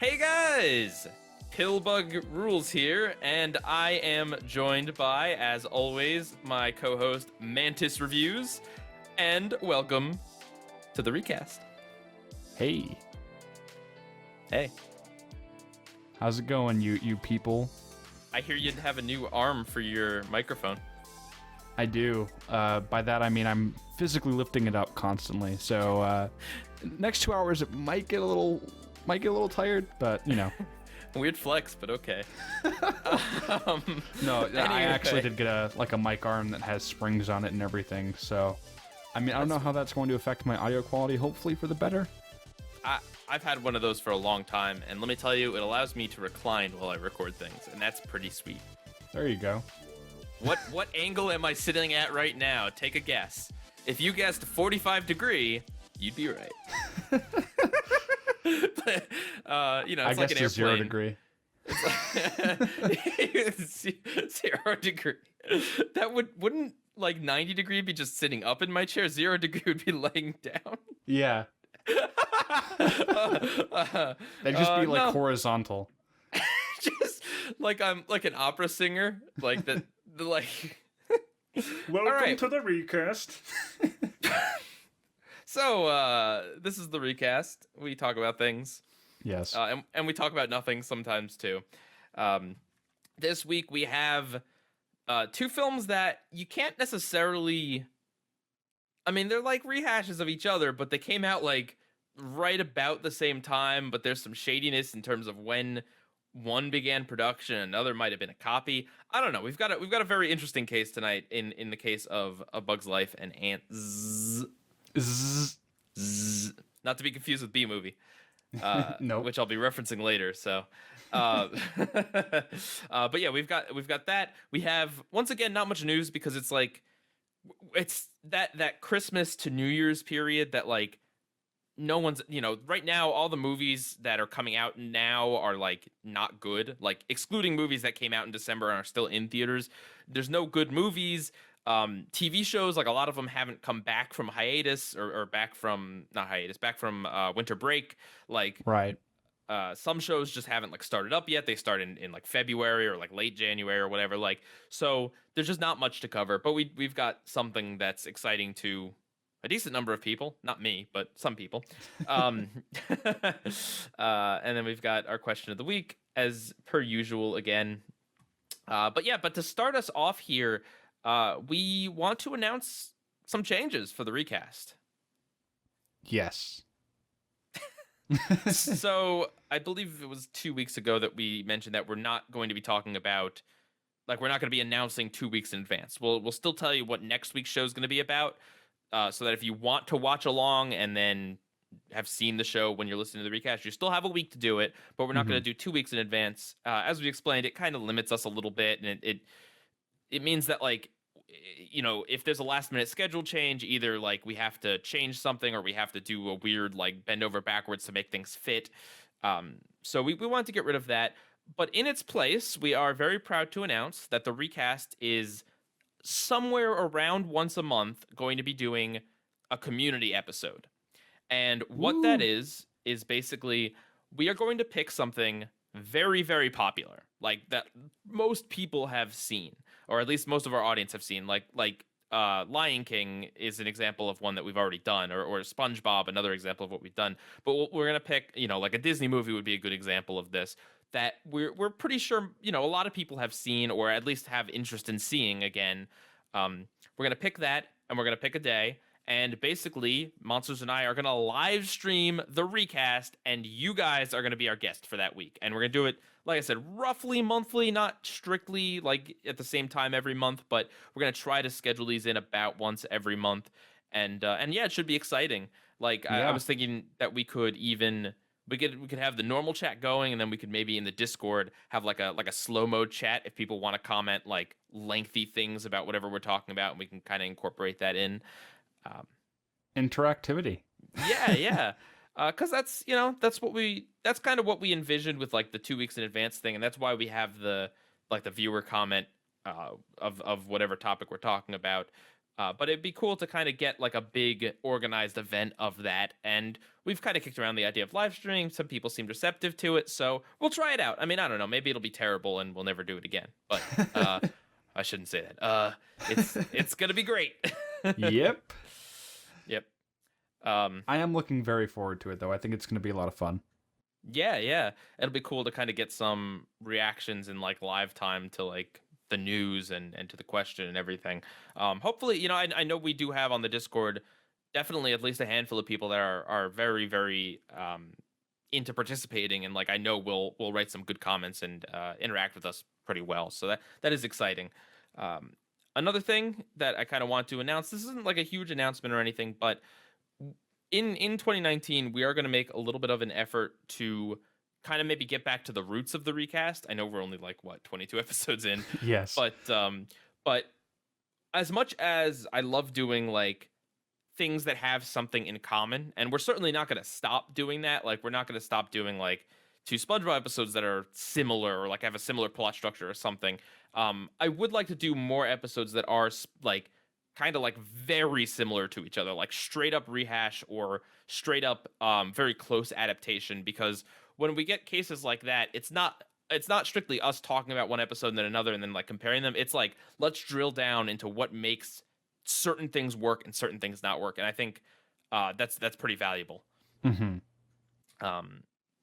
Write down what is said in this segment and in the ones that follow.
Hey guys! PIEGUYRULZ here, and I am joined by, as always, my co-host MonstersReview, and welcome to the recast. Hey. Hey. How's it going, you people? I hear you have a new arm for your microphone. I do. By that I mean I'm physically lifting it up constantly. So next 2 hours it might get a little tired, but you know. Weird flex, but okay. No, anyway. I actually did get a mic arm that has springs on it and everything. So, I mean, I don't know how that's going to affect my audio quality. Hopefully for the better. I've had one of those for a long time, and let me tell you, it allows me to recline while I record things, and that's pretty sweet. There you go. What angle am I sitting at right now? Take a guess. If you guessed 45 degree, you'd be right. But, it's I like guess an airplane. 0 degree. It's 0 degree. That wouldn't like 90 degree be just sitting up in my chair? 0 degree would be laying down. Yeah. They'd just be like no. horizontal. Just like I'm like an opera singer, like that. Like. Welcome to the recast. So, this is the recast. We talk about things. Yes. And we talk about nothing sometimes, too. This week, we have 2 films that you can't necessarily... I mean, they're like rehashes of each other, but they came out, like, right about the same time, but there's some shadiness in terms of when one began production, another might have been a copy. I don't know. We've got a very interesting case tonight in the case of A Bug's Life and Antz. Not to be confused with B-Movie, Nope. which I'll be referencing later. So, but yeah, we've got that. We have once again not much news because it's like it's that Christmas to New Year's period that like no one's right now all the movies that are coming out now are like not good, like excluding movies that came out in December and are still in theaters. There's no good movies. TV shows, like a lot of them haven't come back from hiatus or back from winter break. Like Right. Some shows just haven't like started up yet. They start in like February or like late January or whatever. Like, so there's just not much to cover, but we've got something that's exciting to a decent number of people, not me, but some people. And then we've got our question of the week as per usual again. But to start us off here, we want to announce some changes for the recast. Yes. So I believe it was 2 weeks ago that we mentioned that we're not going to be talking about, like, we're not going to be announcing 2 weeks in advance. We'll still tell you what next week's show is going to be about, so that if you want to watch along and then have seen the show when you're listening to the recast, you still have a week to do it, but we're not going to do 2 weeks in advance. As we explained, it kind of limits us a little bit, and it means that, like, if there's a last minute schedule change, either like we have to change something or we have to do a weird like bend over backwards to make things fit. So we want to get rid of that. But in its place, we are very proud to announce that the recast is somewhere around once a month going to be doing a community episode. And what that is basically we are going to pick something very, very popular, like that most people have seen, or at least most of our audience have seen, like Lion King is an example of one that we've already done, or SpongeBob, another example of what we've done. But we're going to pick, like a Disney movie would be a good example of this, that we're pretty sure, a lot of people have seen, or at least have interest in seeing again. We're going to pick that, and we're going to pick a day. And basically, Monsters and I are going to live stream the recast, and you guys are going to be our guest for that week. And we're going to do it, like I said, roughly monthly, not strictly like at the same time every month, but we're going to try to schedule these in about once every month. And yeah, it should be exciting. Like, yeah. I was thinking that we could have the normal chat going, and then we could maybe in the Discord have like a slow mode chat if people want to comment like lengthy things about whatever we're talking about, and we can kind of incorporate that in. Interactivity. Yeah. Because that's kind of what we envisioned with like the 2 weeks in advance thing, and that's why we have the viewer comment of whatever topic we're talking about. But it'd be cool to kind of get like a big organized event of that. And we've kind of kicked around the idea of live streaming. Some people seem receptive to it, so we'll try it out. I mean, I don't know. Maybe it'll be terrible and we'll never do it again. But I shouldn't say that. It's gonna be great. Yep. Yep. I am looking very forward to it, though. I think it's going to be a lot of fun. Yeah. It'll be cool to kind of get some reactions in like live time to like the news and to the question and everything. Hopefully, I know we do have on the Discord definitely at least a handful of people that are very, very into participating, and like I know we'll write some good comments and interact with us pretty well. So that is exciting. Another thing that I kind of want to announce, this isn't like a huge announcement or anything, but in 2019 we are going to make a little bit of an effort to kind of maybe get back to the roots of the recast. I know we're only like 22 episodes in. Yes. But as much as I love doing like things that have something in common, and we're certainly not going to stop doing that. Like we're not going to stop doing like 2 SpongeBob episodes that are similar or like have a similar plot structure or something. I would like to do more episodes that are like kind of like very similar to each other, like straight up rehash or straight up very close adaptation, because when we get cases like that, it's not strictly us talking about one episode and then another and then like comparing them. It's like, let's drill down into what makes certain things work and certain things not work. And I think that's pretty valuable.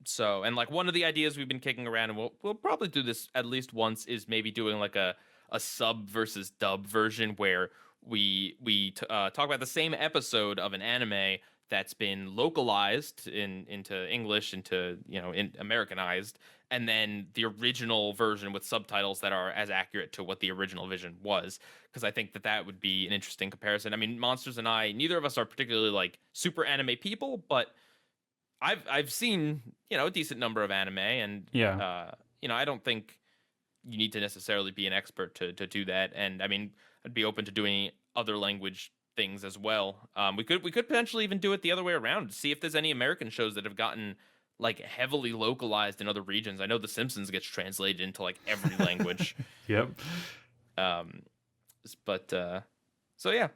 So, and like one of the ideas we've been kicking around, and we'll probably do this at least once, is maybe doing like a sub versus dub version where we talk about the same episode of an anime that's been localized into English, into Americanized, and then the original version with subtitles that are as accurate to what the original vision was, because I think that would be an interesting comparison. I mean, Monsters and I, neither of us are particularly like super anime people, but I've seen a decent number of anime, and I don't think you need to necessarily be an expert to do that. And I mean, I'd be open to doing other language things as well. We could potentially even do it the other way around, see if there's any American shows that have gotten like heavily localized in other regions. I know The Simpsons gets translated into like every language. Yep. But so yeah.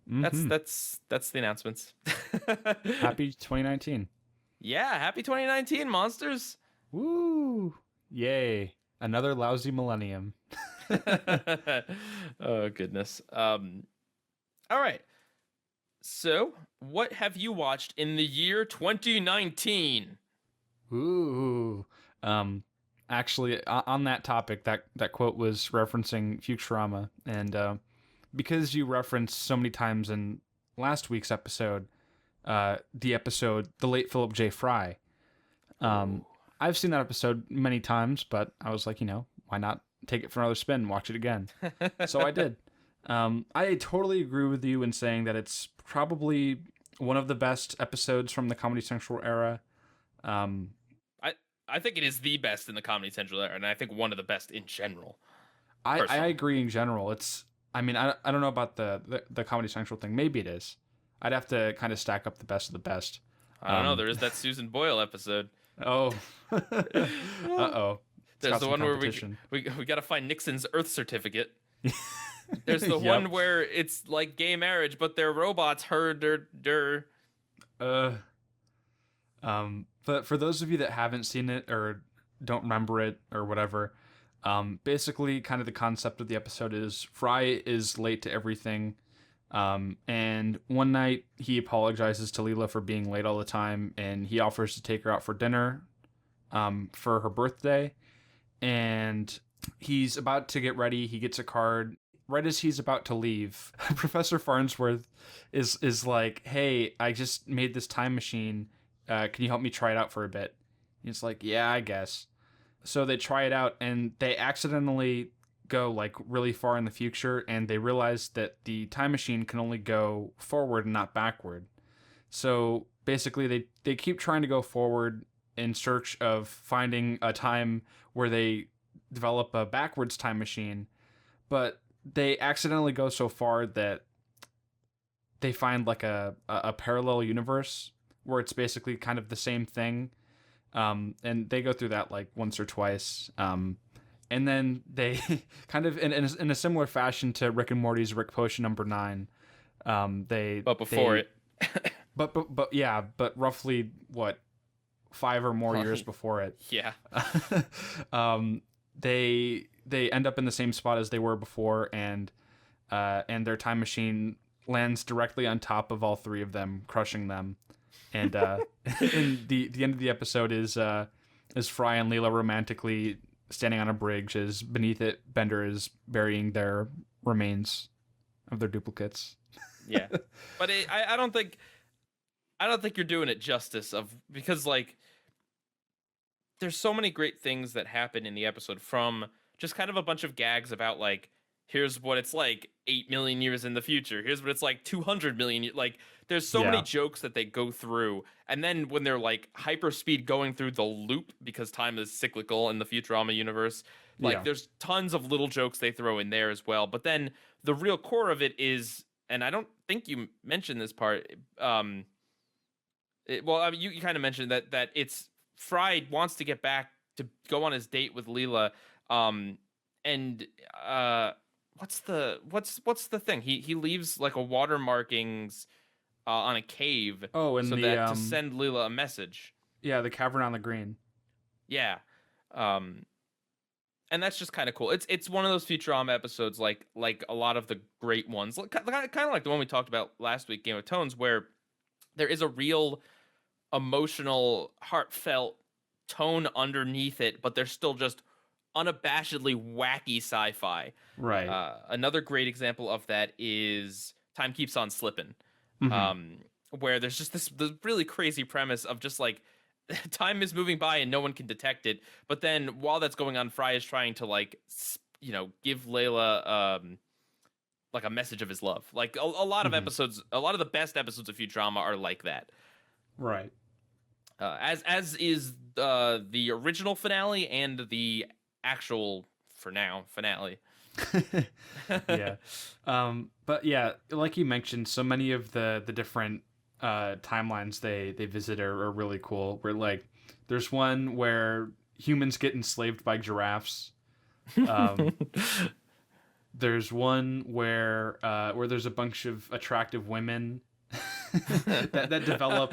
That's the announcements. Happy 2019. Yeah, happy 2019, monsters. Woo! Yay. Another lousy millennium. Oh, goodness. All right. So, what have you watched in the year 2019? Ooh. Actually, on that topic, that quote was referencing Futurama, and because you referenced so many times in last week's episode, the late Philip J. Fry. I've seen that episode many times, but I was like, why not take it for another spin and watch it again? So I did. I totally agree with you in saying that it's probably one of the best episodes from the Comedy Central era. I think it is the best in the Comedy Central era, and I think one of the best in general. I agree in general. I don't know about the Comedy Central thing. Maybe it is. I'd have to kind of stack up the best of the best. I don't know. There is that Susan Boyle episode. Oh. Uh-oh. There's the one where we got to find Nixon's Earth certificate. There's the one where it's like gay marriage, but they're robots. But for those of you that haven't seen it or don't remember it or whatever, basically kind of the concept of the episode is Fry is late to everything. And one night he apologizes to Leela for being late all the time, and he offers to take her out for dinner, for her birthday. And he's about to get ready. He gets a card. Right as he's about to leave, Professor Farnsworth is like, "Hey, I just made this time machine. Can you help me try it out for a bit?" He's like, "Yeah, I guess." So they try it out, and they accidentally go like really far in the future, and they realize that the time machine can only go forward and not backward. So basically they keep trying to go forward in search of finding a time where they develop a backwards time machine, but they accidentally go so far that they find like a parallel universe where it's basically kind of the same thing. And they go through that like once or twice. And And then they kind of in a similar fashion to Rick and Morty's Rick Potion number 9. But before it. But roughly what 5 or more years before it. Yeah. They end up in the same spot as they were before, and their time machine lands directly on top of all 3 of them, crushing them. And in the end of the episode is Fry and Leela romantically standing on a bridge, as beneath it Bender is burying their remains of their duplicates. Yeah, but I don't think you're doing it justice because like there's so many great things that happen in the episode, from just kind of a bunch of gags about like, here's what it's like 8 million years in the future. Here's what it's like 200 million. Like, there's so many jokes that they go through. And then when they're like hyper speed going through the loop, because time is cyclical in the Futurama universe, like there's tons of little jokes they throw in there as well. But then the real core of it is, and I don't think you mentioned this part. You kind of mentioned that it's Fry wants to get back to go on his date with Leela. What's the thing? He leaves like a water markings on a cave. Oh, and to send Leela a message. Yeah, the cavern on the green. Yeah, and that's just kind of cool. It's one of those Futurama episodes like a lot of the great ones, kind of like the one we talked about last week, Game of Tones, where there is a real emotional, heartfelt tone underneath it, but there's still just unabashedly wacky sci-fi. Right. Another great example of that is Time Keeps on Slipping, where there's just this really crazy premise of just like time is moving by and no one can detect it. But then while that's going on, Fry is trying to like, give Layla like a message of his love. Like a lot of episodes, a lot of the best episodes of Futurama are like that. Right. As is the original finale and the actual, for now, finale. Yeah. But yeah, like you mentioned, so many of the different timelines they visit are really cool. Where like there's one where humans get enslaved by giraffes. There's one where there's a bunch of attractive women that develop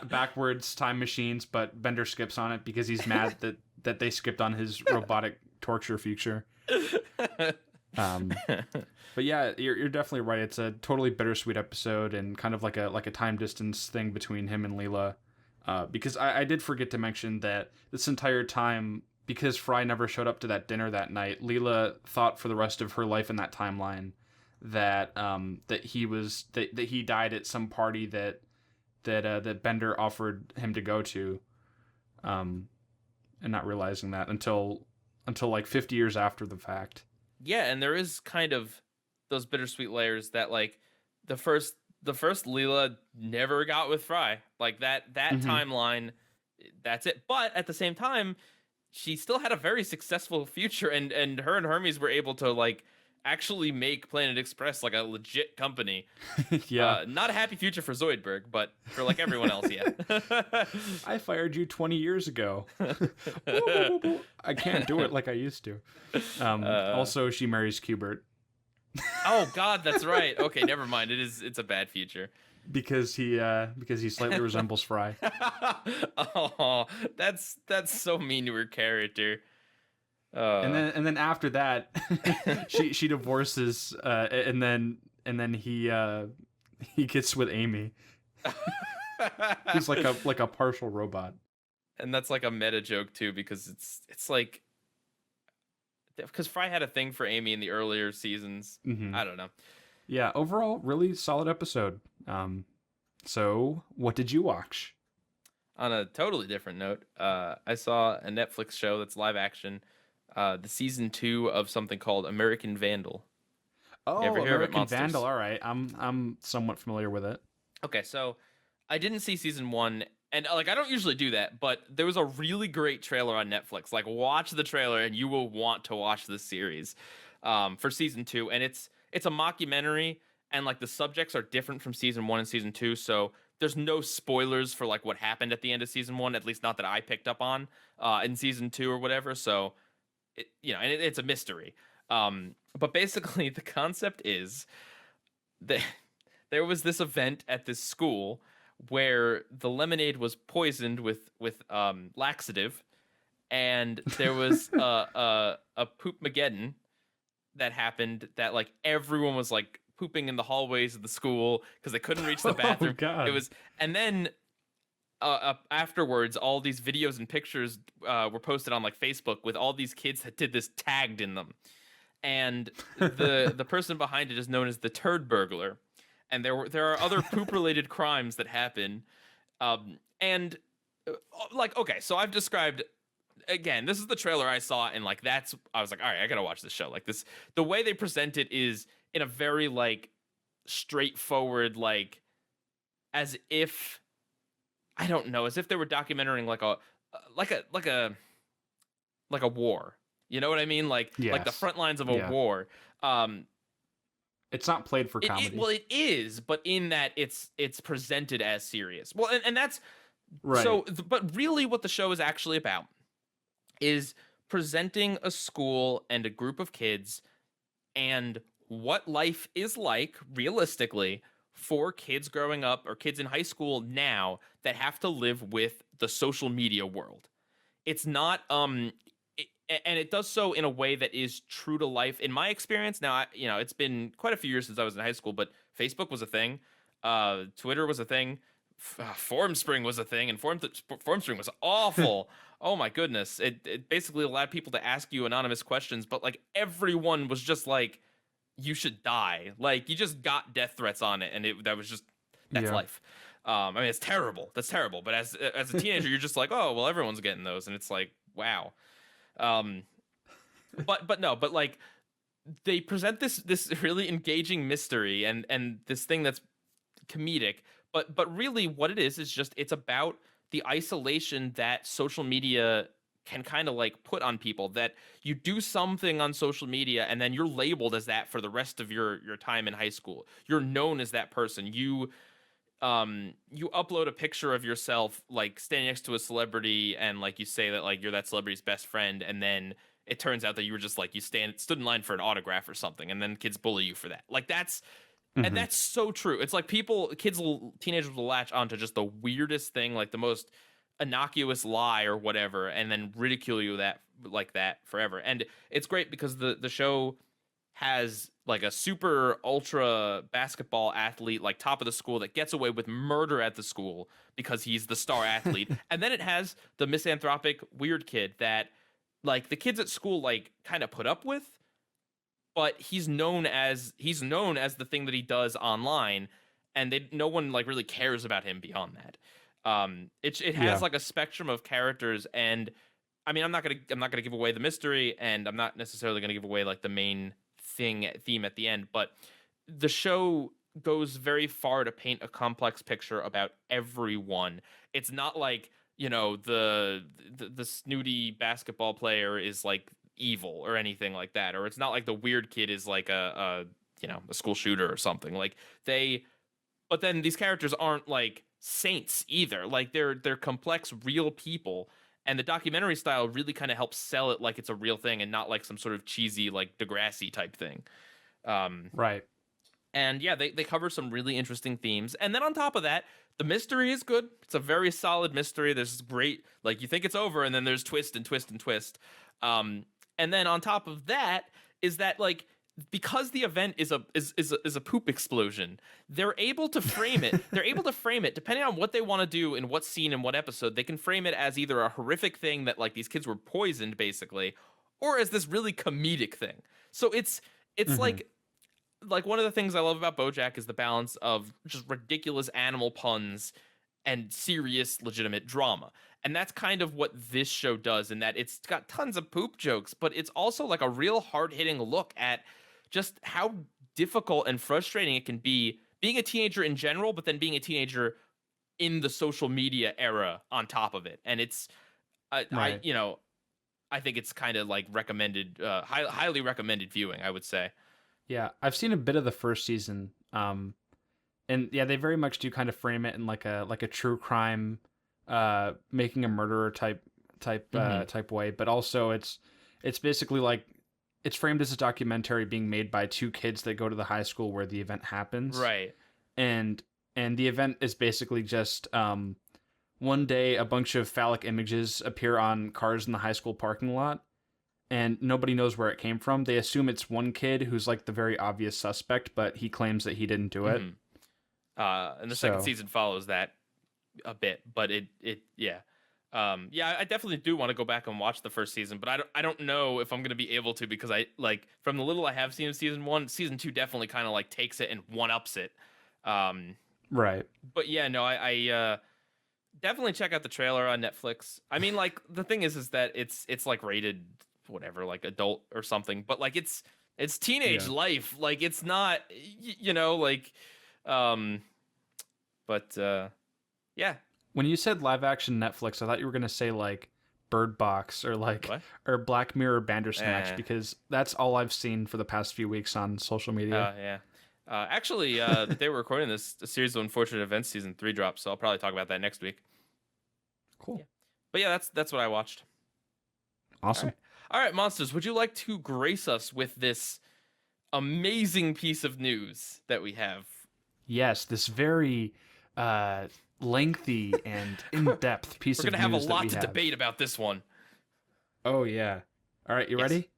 backwards time machines, but Bender skips on it because he's mad that they skipped on his robotic torture future. But yeah, you're definitely right. It's a totally bittersweet episode, and kind of like a time distance thing between him and Leela. Because I did forget to mention that this entire time, because Fry never showed up to that dinner that night, Leela thought for the rest of her life in that timeline that he died at some party that Bender offered him to go to, and not realizing that until like 50 years after the fact. Yeah, and there is kind of those bittersweet layers that like the first Leela never got with Fry. Like that timeline, that's it. But at the same time, she still had a very successful future, and her and Hermes were able to like actually make Planet Express like a legit company. Yeah. Not a happy future for Zoidberg, but for like everyone else, yeah. I fired you 20 years ago. I can't do it like I used to. Also, she marries Qbert. Oh God, that's right. Okay, never mind. It's a bad future. Because he slightly resembles Fry. Oh, that's so mean to her character. And then after that, she divorces, and then he gets with Amy. He's like a partial robot. And that's like a meta joke too, because it's like, because Fry had a thing for Amy in the earlier seasons. I don't know. Yeah, overall, really solid episode. So what did you watch? On a totally different note, I saw a Netflix show that's live action. The season 2 of something called American Vandal. Oh, American Vandal. All right, I'm somewhat familiar with it. Okay, so I didn't see season 1, and like I don't usually do that, but there was a really great trailer on Netflix. Like, watch the trailer, and you will want to watch this series for season 2. And it's a mockumentary, and like the subjects are different from season 1 and season 2. So there's no spoilers for like what happened at the end of season 1, at least not that I picked up on in season 2 or whatever. So and it's a mystery. But basically the concept is that there was this event at this school where the lemonade was poisoned with laxative, and there was a poop-mageddon that happened, that like everyone was like pooping in the hallways of the school because they couldn't reach the bathroom. Oh, God. It was, and then afterwards, all these videos and pictures were posted on like Facebook with all these kids that did this tagged in them, and the person behind it is known as the Turd Burglar, and there are other poop related crimes that happen, and like, okay, so I've described. Again, this is the trailer I saw, and like I was like, all right, I gotta watch this show. Like this, the way they present it is in a very like straightforward, like as if, I don't know, as if they were documenting like a war. You know what I mean? Like the front lines of a war. It's not played for comedy. Well, it is, but in that it's presented as serious. Well, and that's right. So, but really, what the show is actually about is presenting a school and a group of kids and what life is like realistically for kids growing up or kids in high school now that have to live with the social media world. It's not and it does so in a way that is true to life in my experience. Now, it's been quite a few years since I was in high school, but Facebook was a thing, Twitter was a thing, Formspring was a thing, and Formspring was awful. Oh my goodness. It basically allowed people to ask you anonymous questions, but like everyone was just like, you should die. Like you just got death threats on it, and that's life. I mean, it's terrible. That's terrible. But as a teenager, you're just like, oh, well, everyone's getting those, and it's like, wow. But like they present this really engaging mystery and this thing that's comedic, but really what it is just, it's about the isolation that social media can kind of like put on people, that you do something on social media and then you're labeled as that for the rest of your time in high school. You're known as that person. You upload a picture of yourself like standing next to a celebrity, and like you say that like you're that celebrity's best friend, and then it turns out that you were just like, you stood in line for an autograph or something, and then kids bully you for that. Like that's and that's so true. It's like teenagers will latch onto just the weirdest thing, like the most innocuous lie or whatever, and then ridicule you that forever. And it's great because the show has like a super ultra basketball athlete, like top of the school, that gets away with murder at the school because he's the star athlete. And then it has the misanthropic weird kid that like the kids at school like kind of put up with, but he's known as the thing that he does online, and no one like really cares about him beyond that. It has like a spectrum of characters, and I mean, I'm not gonna give away the mystery, and I'm not necessarily gonna give away like the main theme at the end, but the show goes very far to paint a complex picture about everyone. It's not like, the snooty basketball player is like evil or anything like that, or it's not like the weird kid is like a school shooter or something. Like but then these characters aren't like saints either. Like they're complex, real people. And the documentary style really kind of helps sell it like it's a real thing and not like some sort of cheesy, like Degrassi type thing. Right. And yeah, they cover some really interesting themes. And then on top of that, the mystery is good. It's a very solid mystery. There's great, like you think it's over, and then there's twist and twist and twist. And then on top of that is that like, because the event is a poop explosion, they're able to frame it. They're able to frame it depending on what they want to do in what scene and what episode. They can frame it as either a horrific thing that like these kids were poisoned basically, or as this really comedic thing. So it's like one of the things I love about BoJack is the balance of just ridiculous animal puns and serious legitimate drama. And that's kind of what this show does, in that it's got tons of poop jokes, but it's also like a real hard-hitting look at just how difficult and frustrating it can be being a teenager in general, but then being a teenager in the social media era on top of it. And it's, right. I think it's kind of like recommended, highly recommended viewing, I would say. Yeah, I've seen a bit of the first season, and yeah, they very much do kind of frame it in like a true crime, making a murderer type way, but also it's It's basically like it's framed as a documentary being made by two kids that go to the high school where the event happens. Right. And the event is basically just one day a bunch of phallic images appear on cars in the high school parking lot, and nobody knows where it came from. They assume it's one kid who's like the very obvious suspect, but he claims that he didn't do it. And the second season follows that a bit, but I definitely do want to go back and watch the first season, but I don't know if I'm going to be able to, because I like, from the little I have seen of season 1, season 2 definitely kind of like takes it and one-ups it. Right. But yeah, no, I definitely check out the trailer on Netflix. I mean, like, the thing is that it's like rated whatever, like adult or something, but like it's teenage life. Like, it's not, yeah. When you said live action Netflix, I thought you were going to say like Bird Box or like What? or Black Mirror Bandersnatch, because that's all I've seen for the past few weeks on social media. Yeah. Actually, the day we're recording this, a series of unfortunate events season 3 drops, so I'll probably talk about that next week. Cool. Yeah. But yeah, that's what I watched. Awesome. All right, Monsters, would you like to grace us with this amazing piece of news that we have? Yes, this very lengthy and in-depth piece of news. We're going to have a lot to debate about this one. Oh, yeah. All right, you ready?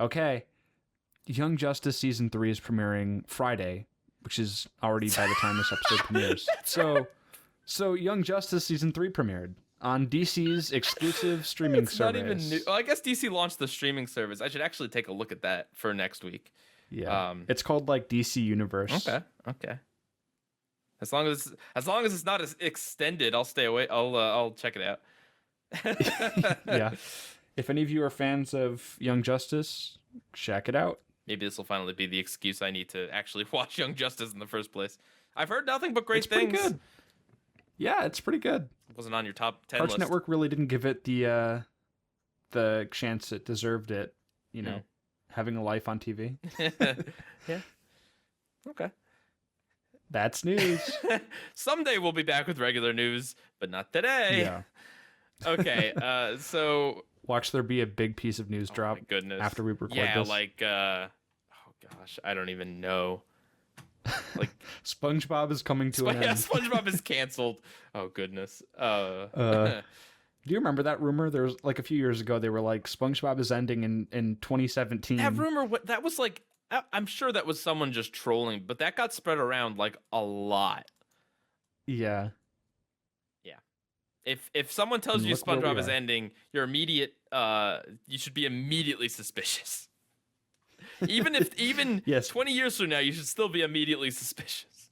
Okay. Young Justice Season 3 is premiering Friday, which is already by the time this episode premieres. So Young Justice Season 3 premiered on DC's exclusive streaming service. Not even new. Well, I guess DC launched the streaming service. I should actually take a look at that for next week. Yeah. It's called like DC Universe. Okay. As long as it's not as extended, I'll stay away. I'll check it out. Yeah. If any of you are fans of Young Justice, check it out. Maybe this will finally be the excuse I need to actually watch Young Justice in the first place. I've heard nothing but great things. Pretty good. Yeah, it's pretty good. It wasn't on your top 10 Cartoon list. Network really didn't give it the chance it deserved it, having a life on TV. Yeah. Okay. That's news. Someday we'll be back with regular news, but not today. Yeah. Okay, so... Watch there be a big piece of news drop after we record this. Yeah, like, oh gosh, I don't even know. Like, SpongeBob is coming to an end. Yeah, SpongeBob is canceled. Oh, goodness. Do you remember that rumor? There was, like, a few years ago, they were like, SpongeBob is ending in 2017. That rumor, that was like, I'm sure that was someone just trolling, but that got spread around, like, a lot. Yeah. If someone tells you SpongeBob is ending, you're you should be immediately suspicious. Even 20 years from now, you should still be immediately suspicious.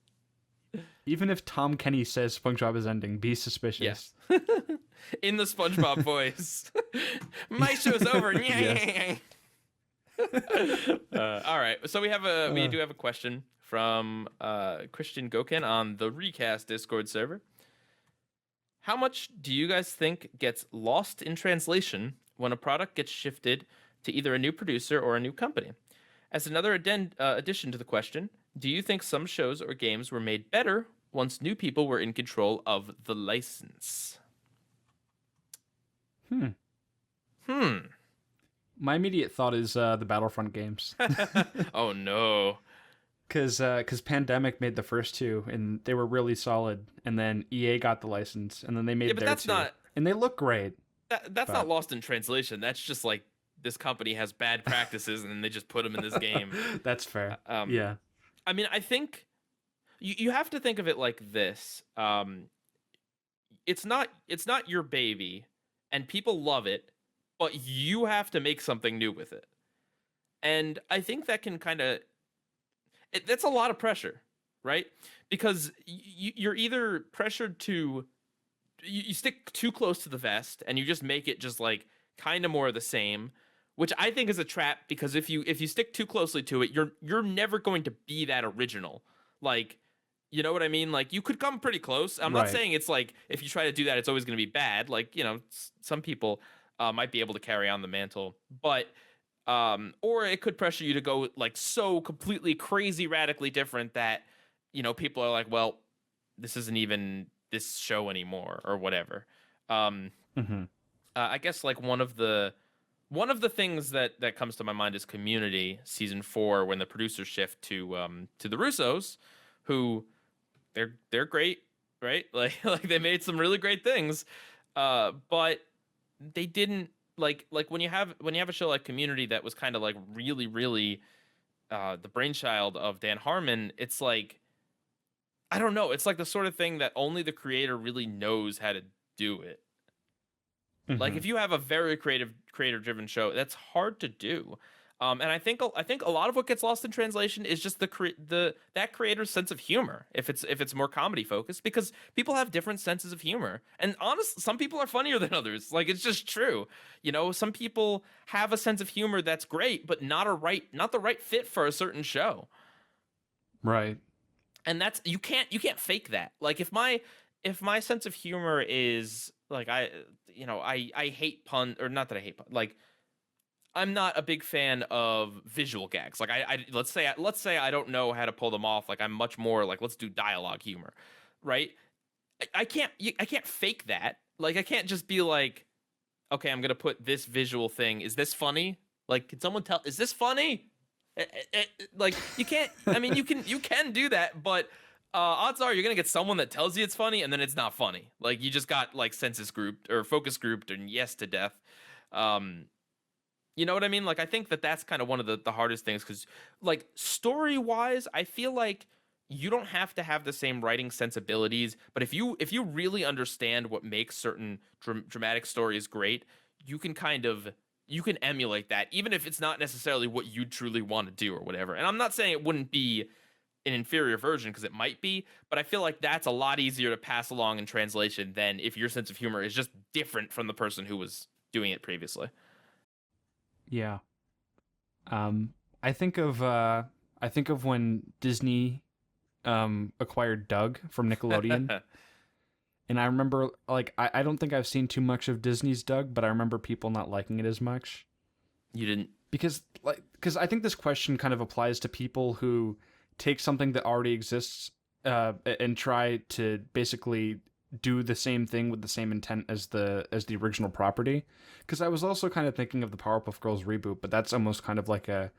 Even if Tom Kenny says SpongeBob is ending, be suspicious. Yes. In the SpongeBob voice. My show's over. Yes. All right. So we do have a question from Christian Gokin on the Recast Discord server. How much do you guys think gets lost in translation when a product gets shifted to either a new producer or a new company? As another addition to the question, do you think some shows or games were made better once new people were in control of the license? My immediate thought is the Battlefront games. Oh, no. Because Pandemic made the first two, and they were really solid. And then EA got the license, and then they made their two. And they look great. That's not lost in translation. That's just like this company has bad practices, and then they just put them in this game. That's fair. Yeah. I mean, I think you have to think of it like this. It's not your baby, and people love it, but you have to make something new with it. And I think that can kind of... that's a lot of pressure, right? Because you're either pressured to... You stick too close to the vest, and you just make it just like kind of more of the same, which I think is a trap, because if you stick too closely to it, you're never going to be that original. Like, you know what I mean? Like, you could come pretty close. I'm not saying it's like, if you try to do that, it's always going to be bad. Like, some people might be able to carry on the mantle, but... or it could pressure you to go like so completely crazy, radically different that, people are like, well, this isn't even this show anymore or whatever. I guess like one of the one of the things that comes to my mind is Community season 4, when the producers shift to the Russos, who they're great, right? Like they made some really great things, but they didn't like when you have a show like Community that was kind of like really the brainchild of Dan Harmon. It's like, I don't know, it's like the sort of thing that only the creator really knows how to do it. Like if you have a very creator driven show, that's hard to do. And I think a lot of what gets lost in translation is just that creator's sense of humor. If it's more comedy focused, because people have different senses of humor, and honestly, some people are funnier than others. Like, it's just true. Some people have a sense of humor that's great, but not the right fit for a certain show. Right. And that's you can't fake that. Like if my sense of humor is like I hate pun, or not that I hate pun, like I'm not a big fan of visual gags. Like let's say I don't know how to pull them off. Like I'm much more like, let's do dialogue humor, right? I can't fake that. Like I can't just be like, okay, I'm gonna put this visual thing. Is this funny? Like, can someone tell? Is this funny? Like you can't. I mean, you can do that, but odds are you're gonna get someone that tells you it's funny, and then it's not funny. Like you just got like census grouped or focus grouped and yes to death. You know what I mean? Like I think that's kind of one of the hardest things, because like story wise, I feel like you don't have to have the same writing sensibilities, but if you really understand what makes certain dramatic stories great, you can emulate that, even if it's not necessarily what you truly want to do or whatever. And I'm not saying it wouldn't be an inferior version, because it might be, but I feel like that's a lot easier to pass along in translation than if your sense of humor is just different from the person who was doing it previously. Yeah. I think of when Disney acquired Doug from Nickelodeon. And I remember, like, I don't think I've seen too much of Disney's Doug, but I remember people not liking it as much. You didn't? Because I think this question kind of applies to people who take something that already exists and try to basically do the same thing with the same intent as the original property. Because I was also kind of thinking of the Powerpuff Girls reboot, but that's almost kind of like a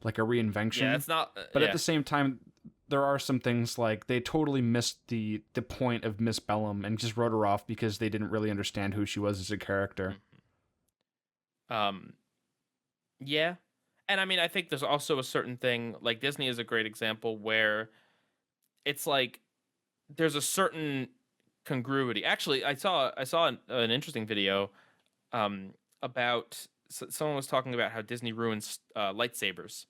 reinvention. Yeah, it's not. But at the same time, there are some things like they totally missed the point of Miss Bellum and just wrote her off because they didn't really understand who she was as a character. Yeah. And I mean, I think there's also a certain thing, like Disney is a great example where it's like there's a certain congruity. Actually, I saw an interesting video about someone was talking about how Disney ruins lightsabers.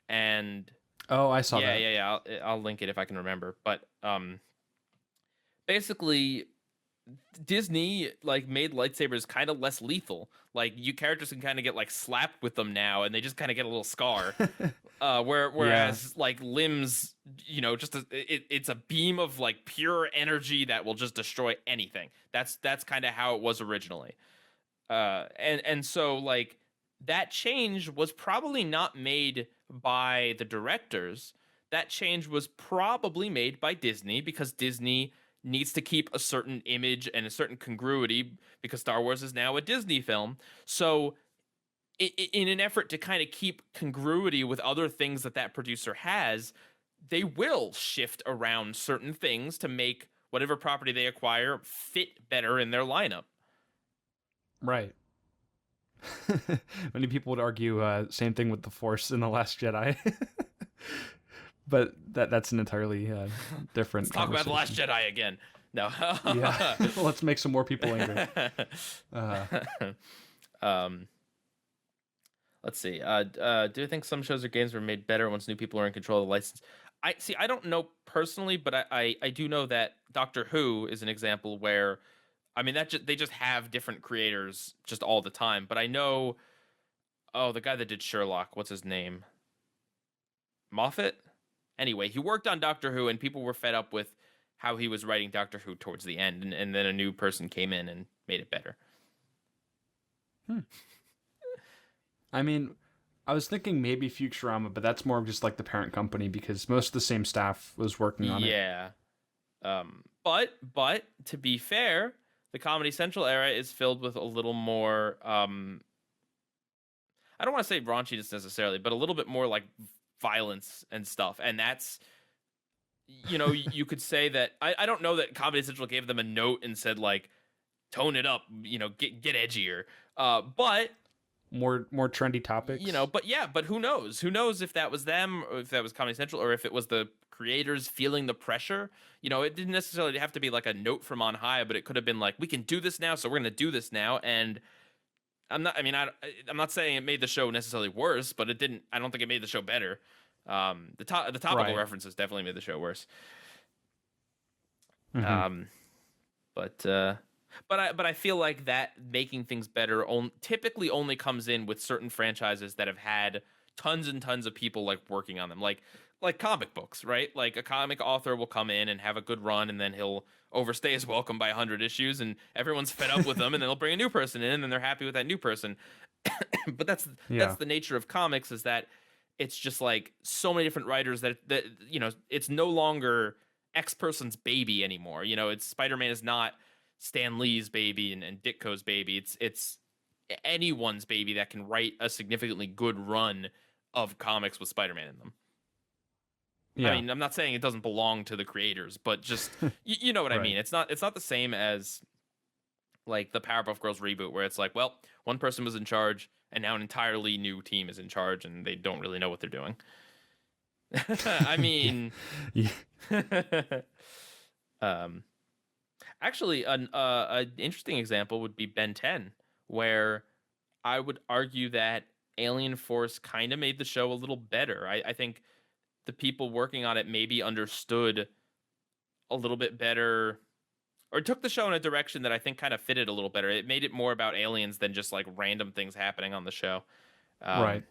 And oh, I saw that. Yeah. I'll link it if I can remember. But basically, Disney like made lightsabers kind of less lethal. Like you characters can kind of get like slapped with them now, and they just kind of get a little scar. Whereas like limbs, it's a beam of like pure energy that will just destroy anything. That's kind of how it was originally. And so like that change was probably not made by the directors. That change was probably made by Disney, because Disney needs to keep a certain image and a certain congruity, because Star Wars is now a Disney film. So in an effort to kind of keep congruity with other things that producer has, they will shift around certain things to make whatever property they acquire fit better in their lineup. Right. Many people would argue same thing with the Force in The Last Jedi. But that's an entirely different. Let's talk about The Last Jedi again. No. Yeah. Let's make some more people angry. Let's see. Do you think some shows or games were made better once new people are in control of the license? I don't know personally, but I do know that Doctor Who is an example where, I mean, they just have different creators just all the time. But I know, the guy that did Sherlock, what's his name? Moffat? Anyway, he worked on Doctor Who, and people were fed up with how he was writing Doctor Who towards the end, and then a new person came in and made it better. I mean, I was thinking maybe Futurama, but that's more of just like the parent company, because most of the same staff was working on it. Yeah. But to be fair, the Comedy Central era is filled with a little more I don't want to say raunchiness necessarily, but a little bit more like violence and stuff. And that's, you know, you could say that I don't know that Comedy Central gave them a note and said like, tone it up, you know, get edgier. But more trendy topics, you know, but who knows? Who knows if that was them, or if that was Comedy Central, or if it was the creators feeling the pressure. You know, it didn't necessarily have to be like a note from on high, but it could have been like, we can do this now, so we're gonna do this now. And I'm not saying it made the show necessarily worse, but it didn't. I don't think it made the show better. The topical references definitely made the show worse. Mm-hmm. But I feel like that making things better typically only comes in with certain franchises that have had tons and tons of people like working on them, like comic books, right? Like a comic author will come in and have a good run, and then he'll overstay his welcome by 100 issues, and everyone's fed up with them, and then they'll bring a new person in, and then they're happy with that new person. But that's the nature of comics, is that it's just like so many different writers that you know, it's no longer X person's baby anymore. You know, it's Spider-Man is not Stan Lee's baby and Ditko's baby. It's anyone's baby that can write a significantly good run of comics with Spider-Man in them. Yeah. I mean, I'm not saying it doesn't belong to the creators, but just you know what I mean. It's not the same as like the Powerpuff Girls reboot, where it's like, well, one person was in charge and now an entirely new team is in charge and they don't really know what they're doing. I mean, actually, an interesting example would be Ben 10, where I would argue that Alien Force kind of made the show a little better. I think the people working on it maybe understood a little bit better, or took the show in a direction that I think kind of fitted a little better. It made it more about aliens than just like random things happening on the show. Right.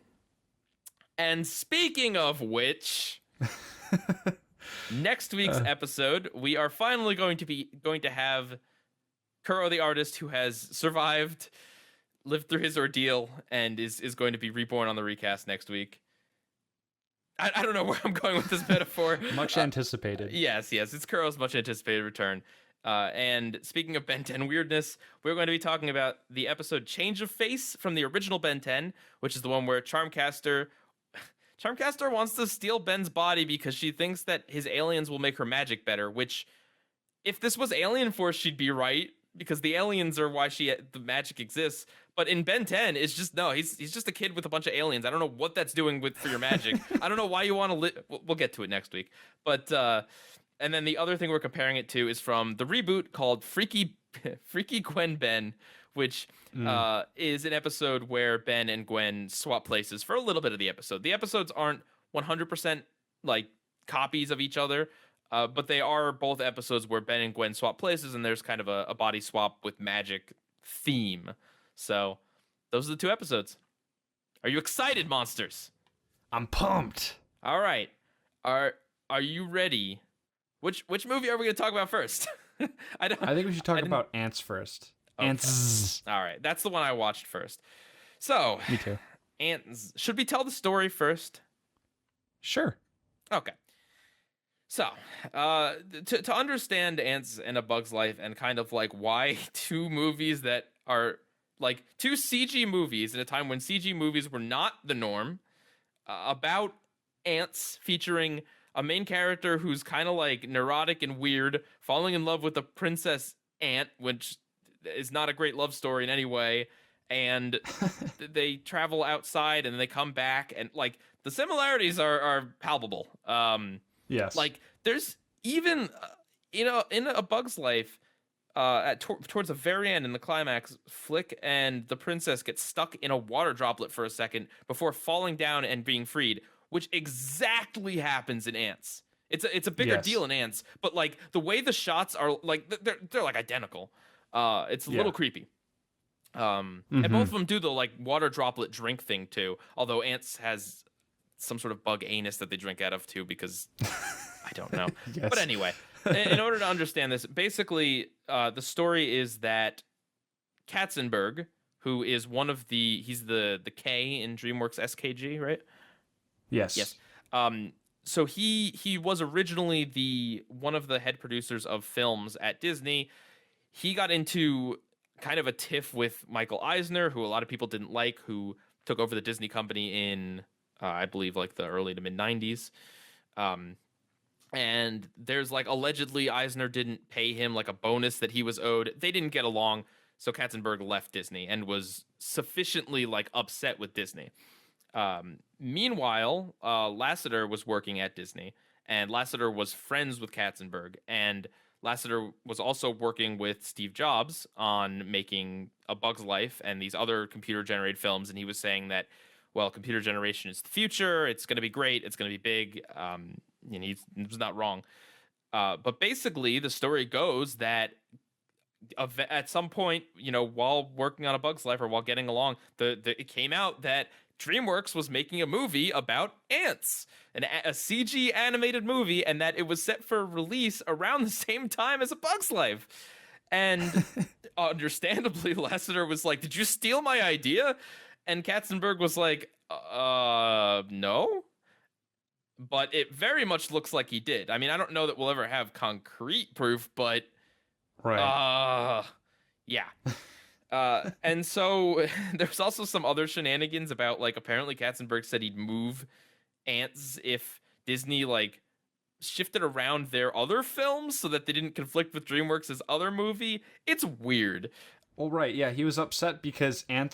And speaking of which, next week's episode, we are finally going to have Kuro the Artist, who has survived, lived through his ordeal, and is going to be reborn on the recast next week. I don't know where I'm going with this metaphor. Much anticipated. Yes, it's Kuro's much anticipated return. And speaking of Ben 10 weirdness, we're going to be talking about the episode Change of Face from the original Ben 10, which is the one where Charmcaster wants to steal Ben's body because she thinks that his aliens will make her magic better, which, if this was Alien Force, she'd be right, because the aliens are why the magic exists. But in Ben 10, it's just, no, he's just a kid with a bunch of aliens. I don't know what that's doing for your magic. I don't know why you want to we'll get to it next week. But and then the other thing we're comparing it to is from the reboot called Freaky Gwen Ben, which is an episode where Ben and Gwen swap places for a little bit of the episode. The episodes aren't 100% like copies of each other, but they are both episodes where Ben and Gwen swap places, and there's kind of a body swap with magic theme. So those are the two episodes. Are you excited, monsters? I'm pumped. All right. Are you ready? Which movie are we going to talk about first? I think we should talk about Antz first. Okay. Antz. All right. That's the one I watched first. So, me too. Antz. Should we tell the story first? Sure. Okay. So, to understand Antz and A Bug's Life, and kind of like why two movies that are like two CG movies at a time when CG movies were not the norm, about ants featuring a main character who's kind of like neurotic and weird, falling in love with a princess ant, which is not a great love story in any way, and they travel outside and then they come back, and like the similarities are palpable. Yes. Like there's even in A Bug's Life, towards the very end in the climax, Flick and the princess get stuck in a water droplet for a second before falling down and being freed, which exactly happens in Antz. It's a bigger deal in Antz, but like the way the shots are, like they're like identical. It's a little creepy. And both of them do the like water droplet drink thing too. Although Antz has some sort of bug anus that they drink out of too, because I don't know. Yes. But anyway, in order to understand this, basically, the story is that Katzenberg, who is he's the K in DreamWorks SKG, right? Yes. Yes. So he was originally one of the head producers of films at Disney. He got into kind of a tiff with Michael Eisner, who a lot of people didn't like, who took over the Disney company in, I believe, like the early to mid 90s. And there's like allegedly Eisner didn't pay him like a bonus that he was owed. They didn't get along. So Katzenberg left Disney and was sufficiently like upset with Disney. Meanwhile, Lasseter was working at Disney, and Lasseter was friends with Katzenberg, and Lasseter was also working with Steve Jobs on making A Bug's Life and these other computer-generated films, and he was saying that, well, computer generation is the future, it's going to be great, it's going to be big, and he was not wrong. But basically, the story goes that at some point, while working on A Bug's Life or while getting along, it came out that DreamWorks was making a movie about ants, a CG animated movie, and that it was set for release around the same time as A Bug's Life. And understandably, Lasseter was like, "Did you steal my idea?" And Katzenberg was like, "No." But it very much looks like he did. I mean, I don't know that we'll ever have concrete proof, but yeah. And so there's also some other shenanigans about, like, apparently Katzenberg said he'd move Antz if Disney like shifted around their other films so that they didn't conflict with DreamWorks' other movie. It's weird. Well, right, yeah, he was upset because A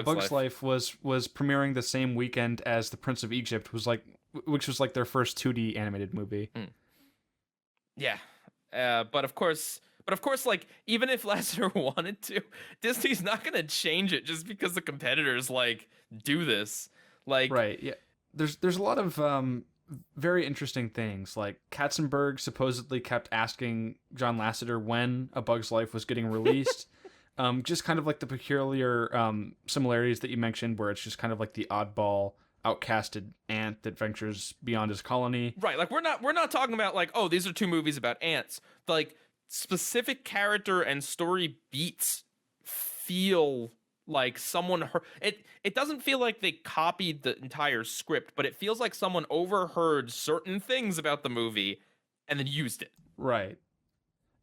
Bug's Life was premiering the same weekend as The Prince of Egypt, which was like their first 2D animated movie. Yeah, but of course, like, even if Lasseter wanted to, Disney's not gonna change it just because the competitors like do this. Like, right, yeah. There's a lot of very interesting things. Like, Katzenberg supposedly kept asking John Lasseter when A Bug's Life was getting released. Just kind of like the peculiar similarities that you mentioned, where it's just kind of like the oddball, outcasted ant that ventures beyond his colony. Right, like we're not talking about like, oh, these are two movies about ants. Like, specific character and story beats feel like someone it doesn't feel like they copied the entire script, but it feels like someone overheard certain things about the movie and then used it. Right.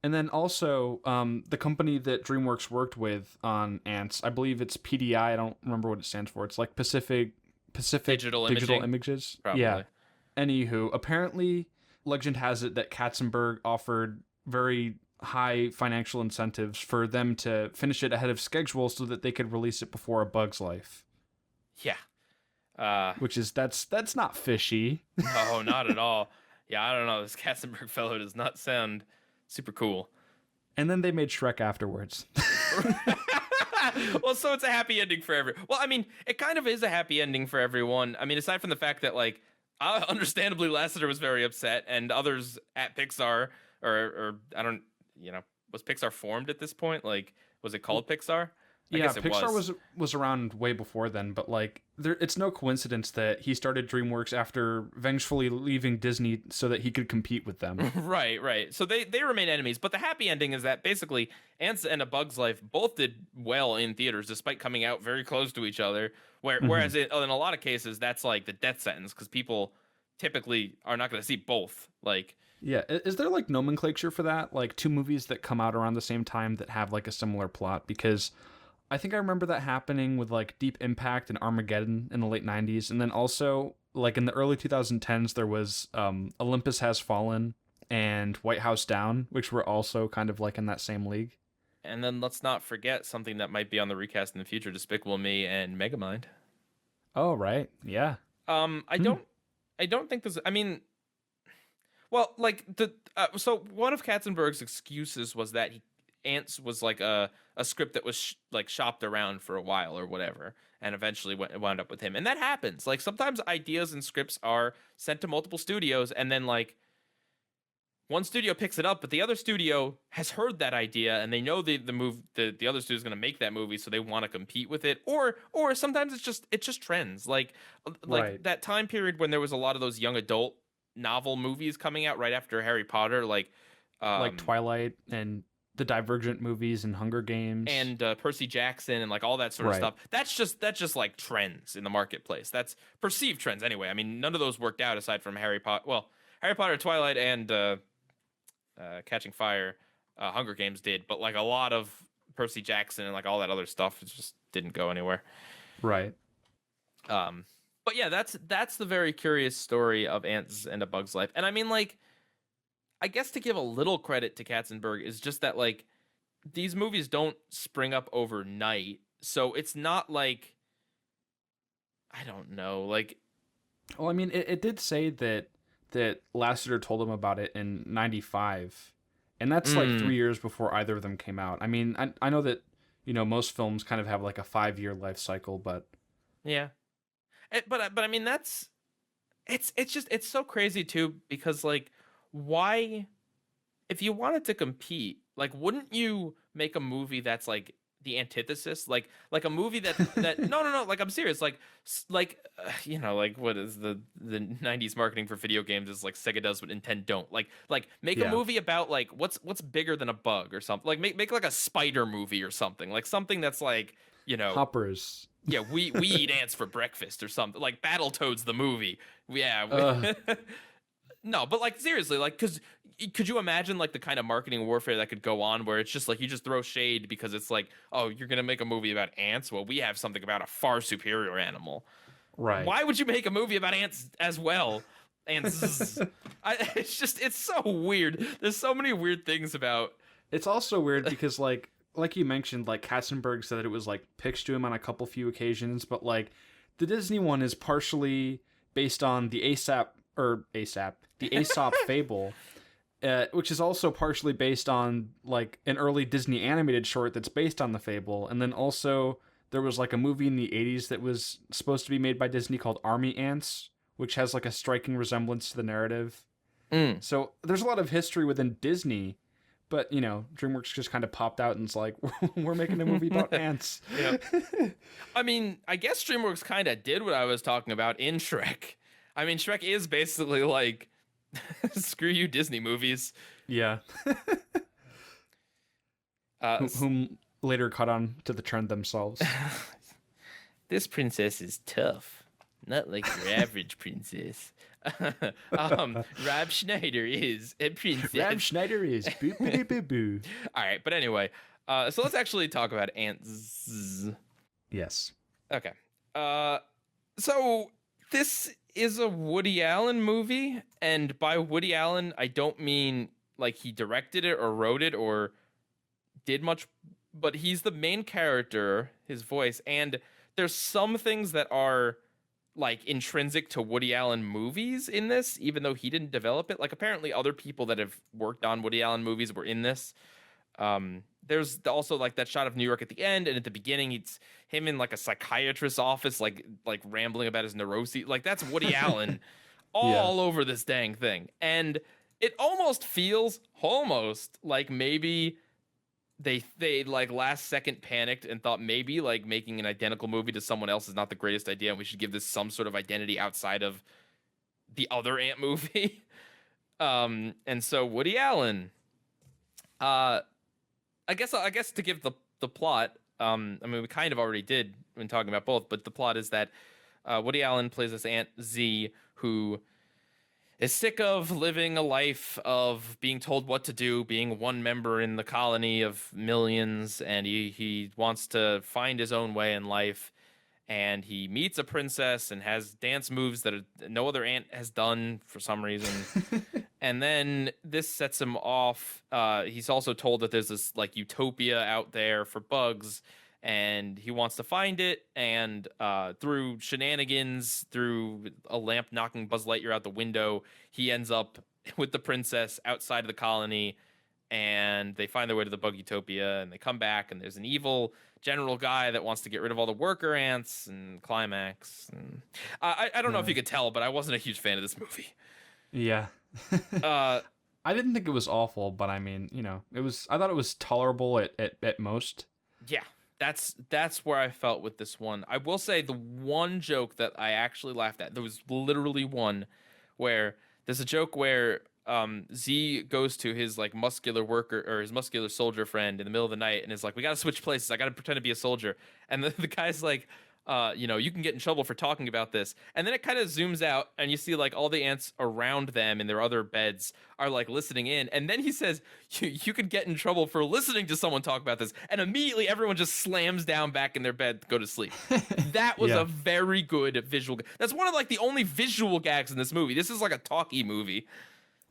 And then also the company that DreamWorks worked with on Antz, I believe it's PDI, I don't remember what it stands for. It's like Pacific Digital Images. Probably. Yeah. Anywho, apparently legend has it that Katzenberg offered very high financial incentives for them to finish it ahead of schedule so that they could release it before A Bug's Life. Yeah. Which is, that's not fishy. No, not at all. Yeah, I don't know. This Katzenberg fellow does not sound super cool. And then they made Shrek afterwards. Well, so it's a happy ending for everyone. Well, I mean, it kind of is a happy ending for everyone. I mean, aside from the fact that, like, understandably Lasseter was very upset, and others at Pixar, or I don't, was Pixar formed at this point? Like, was it called Pixar? I guess it Pixar was around way before then, but like, it's no coincidence that he started DreamWorks after vengefully leaving Disney so that he could compete with them. Right. So they remain enemies, but the happy ending is that basically Antz and A Bug's Life both did well in theaters despite coming out very close to each other. Whereas in a lot of cases, that's like the death sentence because people typically are not going to see both. Like, yeah, is there like nomenclature for that? Like two movies that come out around the same time that have like a similar plot? Because I think I remember that happening with like Deep Impact and Armageddon in the late 90s. And then also like in the early 2010s, there was Olympus Has Fallen and White House Down, which were also kind of like in that same league. And then let's not forget something that might be on the recast in the future, Despicable Me and Megamind. Oh, right. Yeah. I don't think this, I mean, well, like so one of Katzenberg's excuses was that Antz was like a script that was like shopped around for a while or whatever, and eventually wound up with him. And that happens. Like, sometimes ideas and scripts are sent to multiple studios, and then like one studio picks it up, but the other studio has heard that idea and they know the other studio is going to make that movie, so they want to compete with it. Or sometimes it's just trends. Like right. That time period when there was a lot of those young adult novel movies coming out right after Harry Potter, like Twilight and the Divergent movies and Hunger Games and Percy Jackson and like all that sort of stuff. That's just like trends in the marketplace. That's perceived trends anyway. I mean, none of those worked out aside from Harry Potter. Well, Harry Potter, Twilight, and Catching Fire, Hunger Games did, but like a lot of Percy Jackson and like all that other stuff, it just didn't go anywhere. Right. But yeah, that's the very curious story of Antz and A Bug's Life. And I mean, like, I guess to give a little credit to Katzenberg is just that, like, these movies don't spring up overnight. So it's not like, I don't know, like... Well, I mean, it did say that Lasseter told him about it in 95. And that's like 3 years before either of them came out. I mean, I know that, you know, most films kind of have like a 5-year life cycle, but... Yeah. But I mean, that's... It's so crazy, too, because, like, why... If you wanted to compete, like, wouldn't you make a movie that's, like, the antithesis? Like a movie that no, like, I'm serious. Like, you know, like, what is the 90s marketing for video games is, like, Sega does what Nintendo don't. Like make a movie about, like, what's bigger than a bug or something. Like, make like a spider movie or something. Like, something that's, like, you know... Hoppers. Yeah, we eat ants for breakfast or something. Like, Battletoads the movie. Yeah. No, but, like, seriously, like, because could you imagine, like, the kind of marketing warfare that could go on where it's just, like, you just throw shade because it's like, oh, you're going to make a movie about ants? Well, we have something about a far superior animal. Right. Why would you make a movie about ants as well? Ants. It's so weird. There's so many weird things about... It's also weird because, like you mentioned, like, Katzenberg said that it was, like, pitched to him on a couple few occasions, but, like, the Disney one is partially based on the Aesop fable, which is also partially based on, like, an early Disney animated short that's based on the fable. And then also there was, like, a movie in the 80s that was supposed to be made by Disney called Army Ants, which has, like, a striking resemblance to the narrative. So there's a lot of history within Disney, but, you know, DreamWorks just kind of popped out and it's like, we're making a movie about ants. Yep. I mean, I guess DreamWorks kind of did what I was talking about in Shrek. I mean, Shrek is basically like, screw you, Disney movies. Yeah. Whom later caught on to the trend themselves. This princess is tough, not like your average princess. Rob Schneider is a princess. Rob Schneider is boopity boo boo. All right, but anyway, so let's actually talk about Antz. Yes. Okay. So this is a Woody Allen movie, and by Woody Allen, I don't mean like he directed it or wrote it or did much, but he's the main character, his voice, and there's some things that are like intrinsic to Woody Allen movies in this, even though he didn't develop it. Like, apparently other people that have worked on Woody Allen movies were in this. There's also like that shot of New York at the end, and at the beginning it's him in like a psychiatrist's office, like rambling about his neuroses. Like, that's Woody Allen all over this dang thing. And it almost feels like maybe they like last second panicked and thought maybe like making an identical movie to someone else is not the greatest idea, and we should give this some sort of identity outside of the other Ant movie. And so Woody Allen, I guess to give the plot, I mean, we kind of already did when talking about both, but the plot is that Woody Allen plays this Aunt Z who is sick of living a life of being told what to do, being one member in the colony of millions, and he wants to find his own way in life. And he meets a princess and has dance moves that no other ant has done for some reason. And then this sets him off. He's also told that there's this like utopia out there for bugs, and he wants to find it. And through shenanigans, through a lamp knocking Buzz Lightyear out the window, he ends up with the princess outside of the colony, and they find their way to the bug utopia, and they come back, and there's an evil general guy that wants to get rid of all the worker ants, and climax. And I don't know if you could tell, but I wasn't a huge fan of this movie. Yeah. I didn't think it was awful, but I mean, you know, I thought it was tolerable at most. Yeah. That's where I felt with this one. I will say the one joke that I actually laughed at, there was literally one where there's a joke where Z goes to his like muscular worker or his muscular soldier friend in the middle of the night and is like, we got to switch places. I got to pretend to be a soldier. And the guy's like, You can get in trouble for talking about this. And then it kind of zooms out and you see like all the ants around them in their other beds are like listening in. And then he says, you could get in trouble for listening to someone talk about this. And immediately everyone just slams down back in their bed to go to sleep. That was a very good visual. That's one of like the only visual gags in this movie. This is like a talkie movie.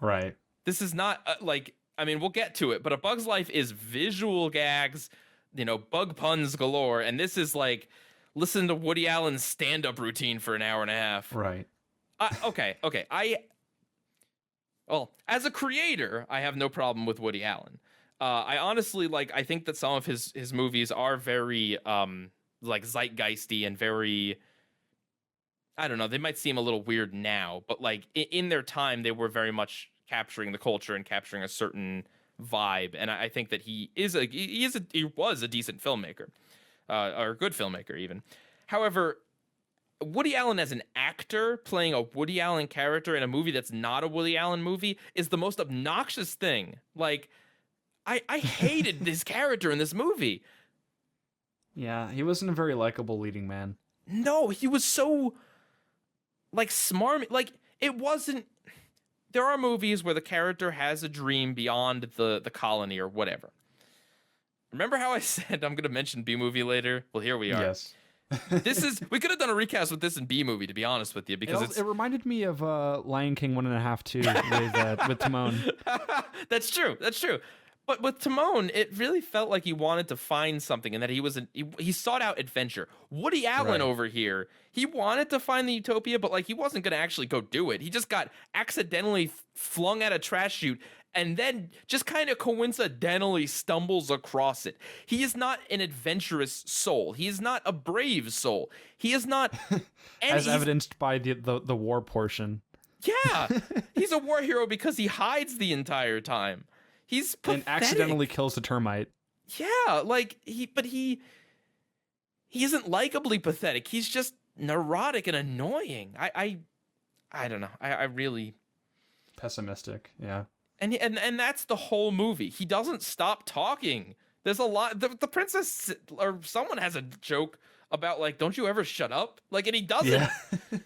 Right. This is not we'll get to it, but A Bug's Life is visual gags, bug puns galore. And this is like, listen to Woody Allen's stand-up routine for an hour and a half. Right. Okay. As a creator, I have no problem with Woody Allen. I honestly I think that some of his movies are very zeitgeisty and very, I don't know, they might seem a little weird now, but like in their time, they were very much capturing the culture and capturing a certain vibe. And I think that he was a decent filmmaker. Or a good filmmaker even. However, Woody Allen as an actor playing a Woody Allen character in a movie that's not a Woody Allen movie is the most obnoxious thing. Like, I hated this character in this movie. Yeah, he wasn't a very likable leading man. No, he was so smarmy. Like, it wasn't. There are movies where the character has a dream beyond the colony or whatever. Remember how I said I'm going to mention B-movie later? Well, here we are. Yes. We could have done a recast with this in B-movie, to be honest with you, because it reminded me of Lion King 1.5 too with Timon. That's true. But with Timon, it really felt like he wanted to find something and that he sought out adventure. Woody Allen over here, he wanted to find the utopia, but he wasn't going to actually go do it. He just got accidentally flung at a trash chute and then just kind of coincidentally stumbles across it. He is not an adventurous soul. He is not a brave soul. He is not... As evidenced by the war portion. Yeah! He's a war hero because he hides the entire time. He's pathetic. And accidentally kills the termite. Yeah, he isn't likably pathetic. He's just neurotic and annoying. I don't know. I really... Pessimistic, yeah. And that's the whole movie. He doesn't stop talking. There's a lot. The princess or someone has a joke about don't you ever shut up? And he doesn't. Yeah.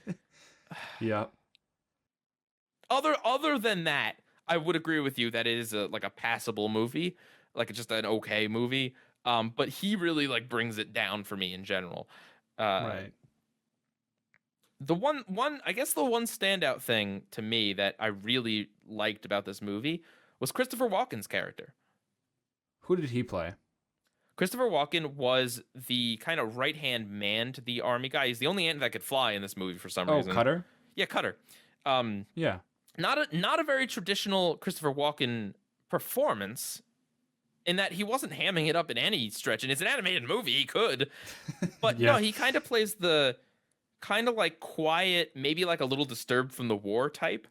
Yeah. Other than that, I would agree with you that it is a passable movie, just an okay movie. But he really brings it down for me in general. Right. The one standout thing to me that I really liked about this movie was Christopher Walken's character. Who did he play? Christopher Walken was the kind of right-hand man to the army guy. He's the only ant that could fly in this movie for some reason. Oh, Cutter? Yeah, Cutter. Yeah. Not a very traditional Christopher Walken performance in that he wasn't hamming it up in any stretch. And it's an animated movie, he could. But no, he kind of plays the kind of quiet, maybe a little disturbed from the war type.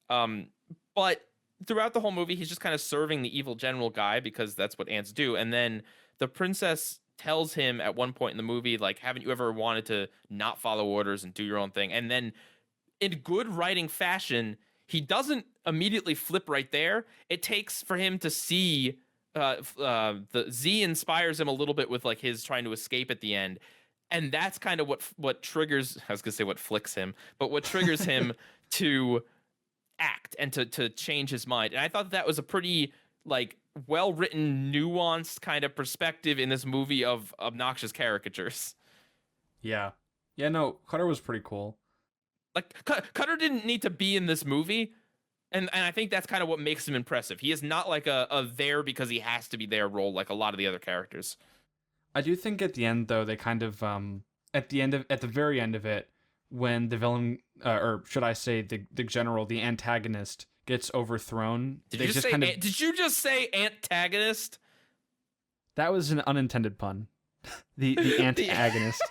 But throughout the whole movie, he's just kind of serving the evil general guy because that's what ants do. And then the princess tells him at one point in the movie, haven't you ever wanted to not follow orders and do your own thing? And then in good writing fashion, he doesn't immediately flip right there. It takes for him to see the Z inspires him a little bit with his trying to escape at the end. And that's kind of what triggers, I was going to say what flicks him, but what triggers him to act and to change his mind. And I thought that was a pretty well-written, nuanced kind of perspective in this movie of obnoxious caricatures. Yeah. Yeah, no, Cutter was pretty cool. Cutter didn't need to be in this movie, and I think that's kind of what makes him impressive. He is not a there because he has to be there role like a lot of the other characters. I do think at the end, though, they kind of at the very end of it, when the villain, or should I say the general, the antagonist, gets overthrown. Did you just say antagonist? That was an unintended pun. The antagonist.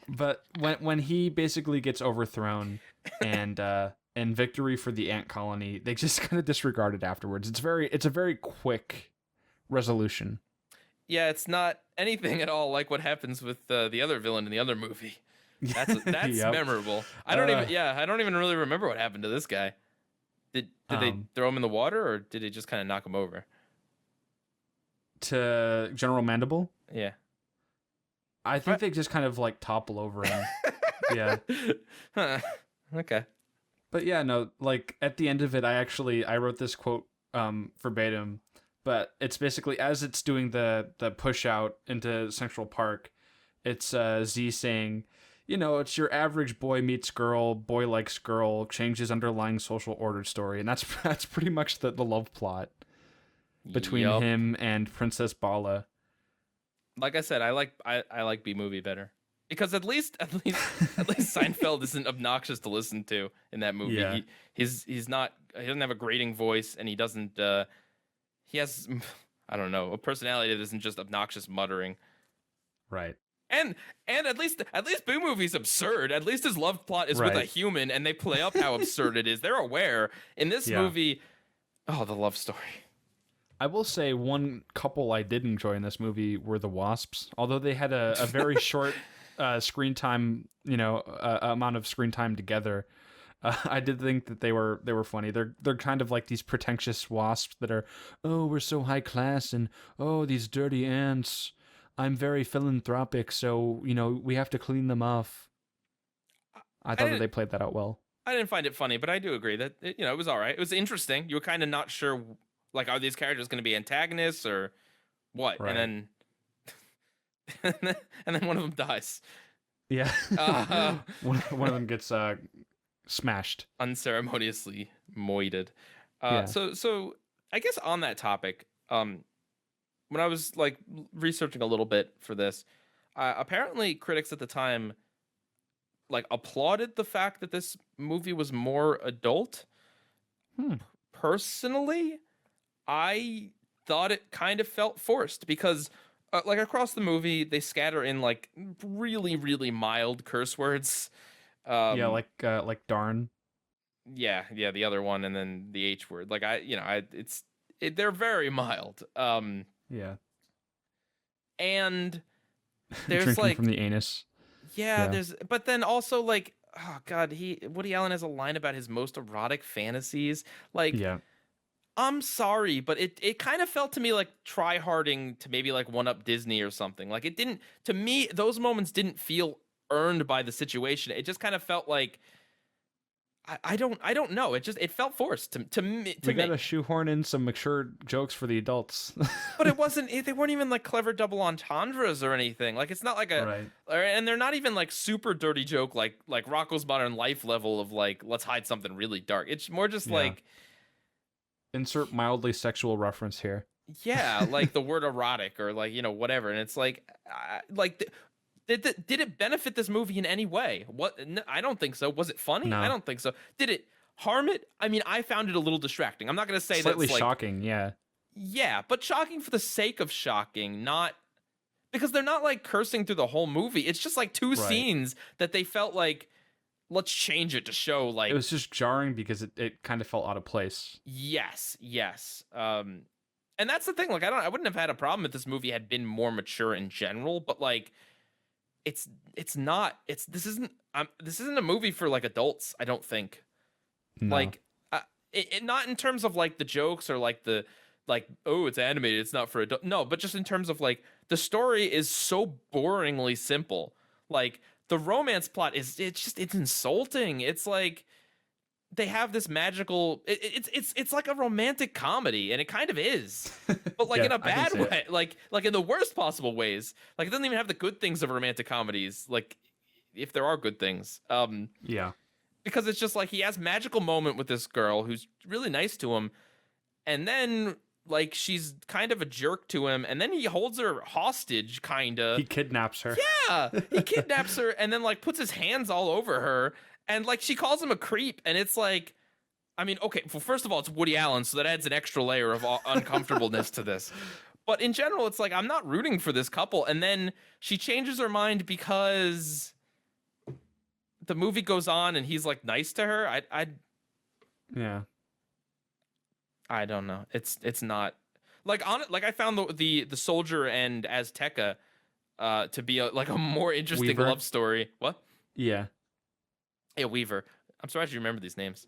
But when he basically gets overthrown and victory for the ant colony, they just kind of disregard it afterwards. It's a very quick resolution. Yeah, it's not anything at all like what happens with the other villain in the other movie. That's yep. Memorable. I don't even really remember what happened to this guy. Did they throw him in the water, or did they just kind of knock him over? To General Mandible? Yeah. I think they just kind of like topple over him. Yeah. Huh. Okay. But yeah, no, like at the end of it, I wrote this quote verbatim, but it's basically as it's doing the push out into Central Park, it's Z saying, you know, it's your average boy meets girl, boy likes girl, changes underlying social order story, and that's pretty much the love plot between Yup. him and Princess Bala. Like I said, I like B movie better because at least Seinfeld isn't obnoxious to listen to in that movie. Yeah. He doesn't have a grating voice, and he doesn't he has I don't know, a personality that isn't just obnoxious muttering. Right. And at least B movie's absurd. At least his love plot is with a Right. human, and they play up how absurd it is. They're aware. In this Yeah. movie, oh, the love story. I will say one couple I did enjoy in this movie were the Wasps, although they had a very short screen time, amount of screen time together. I did think that they were funny. They're kind of like these pretentious wasps that are, oh, we're so high class, and oh, these dirty ants. I'm very philanthropic, so we have to clean them off. I thought that they played that out well. I didn't find it funny, but I do agree that it was all right. It was interesting. You were kind of not sure, like, are these characters going to be antagonists or what? Right. And then and then one of them dies. Yeah, one of them gets smashed, unceremoniously moited. Yeah. So I guess on that topic, when I was like researching a little bit for this, apparently critics at the time like applauded the fact that this movie was more adult. Personally, I thought it kind of felt forced because like across the movie they scatter in like really, really mild curse words. Yeah, like darn. Yeah, the other one, and then the H word. Like they're very mild. Yeah. And there's Drinking like from the anus. yeah, but then also like, oh god, Woody Allen has a line about his most erotic fantasies. Like, Yeah. I'm sorry, but it kind of felt to me like try-harding to maybe like one up Disney or something. Like it didn't, to me, those moments didn't feel earned by the situation. It just kind of felt like I don't know. It felt forced to me. We gotta shoehorn in some mature jokes for the adults. But it wasn't. They weren't even like clever double entendres or anything. Like it's not like a. Right. And they're not even like super dirty joke like Rocko's Modern Life level of like let's hide something really dark. It's more just like. Insert mildly sexual reference here. Yeah, like the word erotic or like whatever, and it's like Did it benefit this movie in any way? What? No, I don't think so. Was it funny? No. I don't think so. Did it harm it? I mean, I found it a little distracting. I'm not going to say Slightly that's like, shocking, yeah. Yeah, but shocking for the sake of shocking, not because they're not like cursing through the whole movie. It's just like two scenes that they felt like let's change it to show like it was just jarring because it kind of felt out of place. Yes. And that's the thing. Like I wouldn't have had a problem if this movie had been more mature in general, but like. This isn't a movie for like adults. I don't think. No. Like, not in terms of like the jokes or like the oh it's animated, it's not for adult. No, but just in terms of like the story is so boringly simple. Like the romance plot it's insulting. It's like they have this magical. It's like a romantic comedy, and it kind of is, but like in a bad way, like in the worst possible ways. Like it doesn't even have the good things of romantic comedies, like if there are good things. Yeah, because it's just like he has magical moment with this girl who's really nice to him, and then like she's kind of a jerk to him, and then he holds her hostage, kinda. He kidnaps her. Yeah, he kidnaps her, and then like puts his hands all over her. And, like, she calls him a creep, and it's like, I mean, okay, well, first of all, it's Woody Allen, so that adds an extra layer of uncomfortableness to this. But in general, it's like, I'm not rooting for this couple. And then she changes her mind because the movie goes on, and he's, like, nice to her. Yeah. I don't know. It's not. Like, I found the soldier and Azteca to be, a more interesting Weaver? love story. What? Yeah. Yeah, Weaver. I'm surprised you remember these names.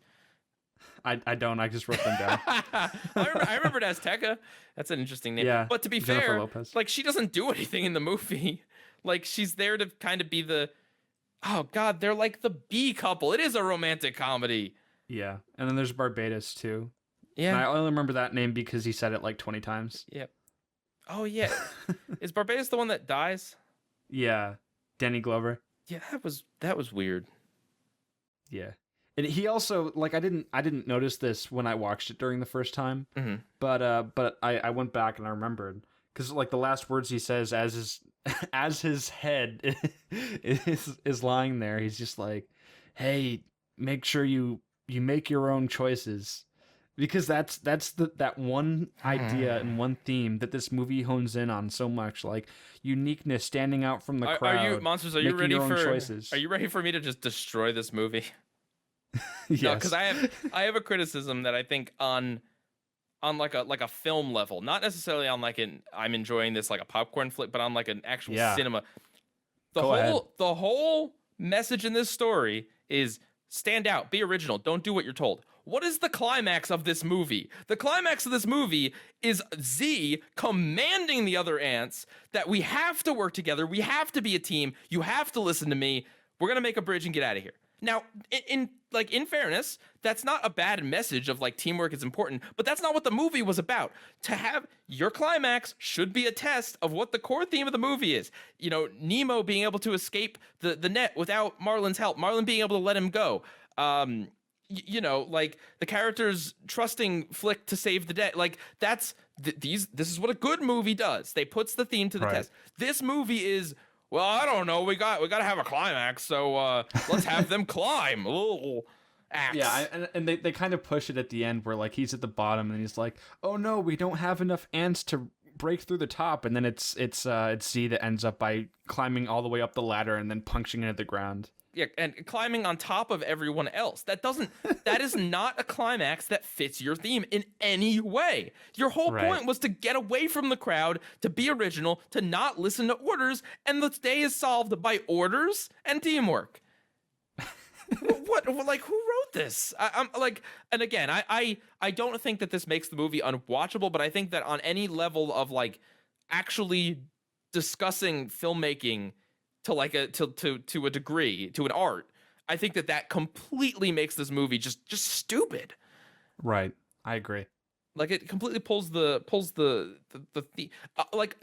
I don't. I just wrote them down. I remembered Azteca. That's an interesting name. Yeah, But to be Jennifer fair, Lopez. like she doesn't do anything in the movie. Like she's there to kind of be the, oh God, they're like the B couple. It is a romantic comedy. Yeah, and then there's Barbados too. Yeah, And I only remember that name because he said it like 20 times. yeah. Oh yeah, is Barbados the one that dies? Yeah, Danny Glover. Yeah, that was weird. Yeah. And he also like I didn't notice this when I watched it during the first time, but I went back and I remembered because like the last words he says as his head is lying there, he's just like, "Hey, make sure you make your own choices," because that's that one idea and one theme that this movie hones in on so much, like uniqueness, standing out from the crowd. Are you monsters? Are you ready your own for choices. Are you ready for me to just destroy this movie? Yes. No, because I have a criticism that I think on like a film level, not necessarily on like I'm enjoying this like a popcorn flick, but on like an actual cinema. The whole message in this story is stand out, be original, don't do what you're told. What is the climax of this movie? The climax of this movie is Z commanding the other ants that we have to work together, we have to be a team, you have to listen to me, we're gonna make a bridge and get out of here. Now, in fairness, that's not a bad message of like teamwork is important, but that's not what the movie was about. To have your climax should be a test of what the core theme of the movie is. You know, Nemo being able to escape the net without Marlin's help, Marlin being able to let him go. You know, like the characters trusting Flick to save the day. Like that's this is what a good movie does. They puts the theme to the test. This movie is, well, I don't know. We got to have a climax, so let's have them climb. Ooh, axe. Yeah, and they kind of push it at the end where like he's at the bottom and he's like, "Oh no, we don't have enough ants to break through the top," and then it's Z that ends up by climbing all the way up the ladder and then punching into the ground. Yeah, and climbing on top of everyone else. That is not a climax that fits your theme in any way. Your whole point was to get away from the crowd, to be original, to not listen to orders, and the day is solved by orders and teamwork. What? Like, who wrote this? I'm like, and again, I don't think that this makes the movie unwatchable, but I think that on any level of like actually discussing filmmaking to like to a degree, to an art, I think that completely makes this movie just stupid. Right, I agree. Like it completely pulls the like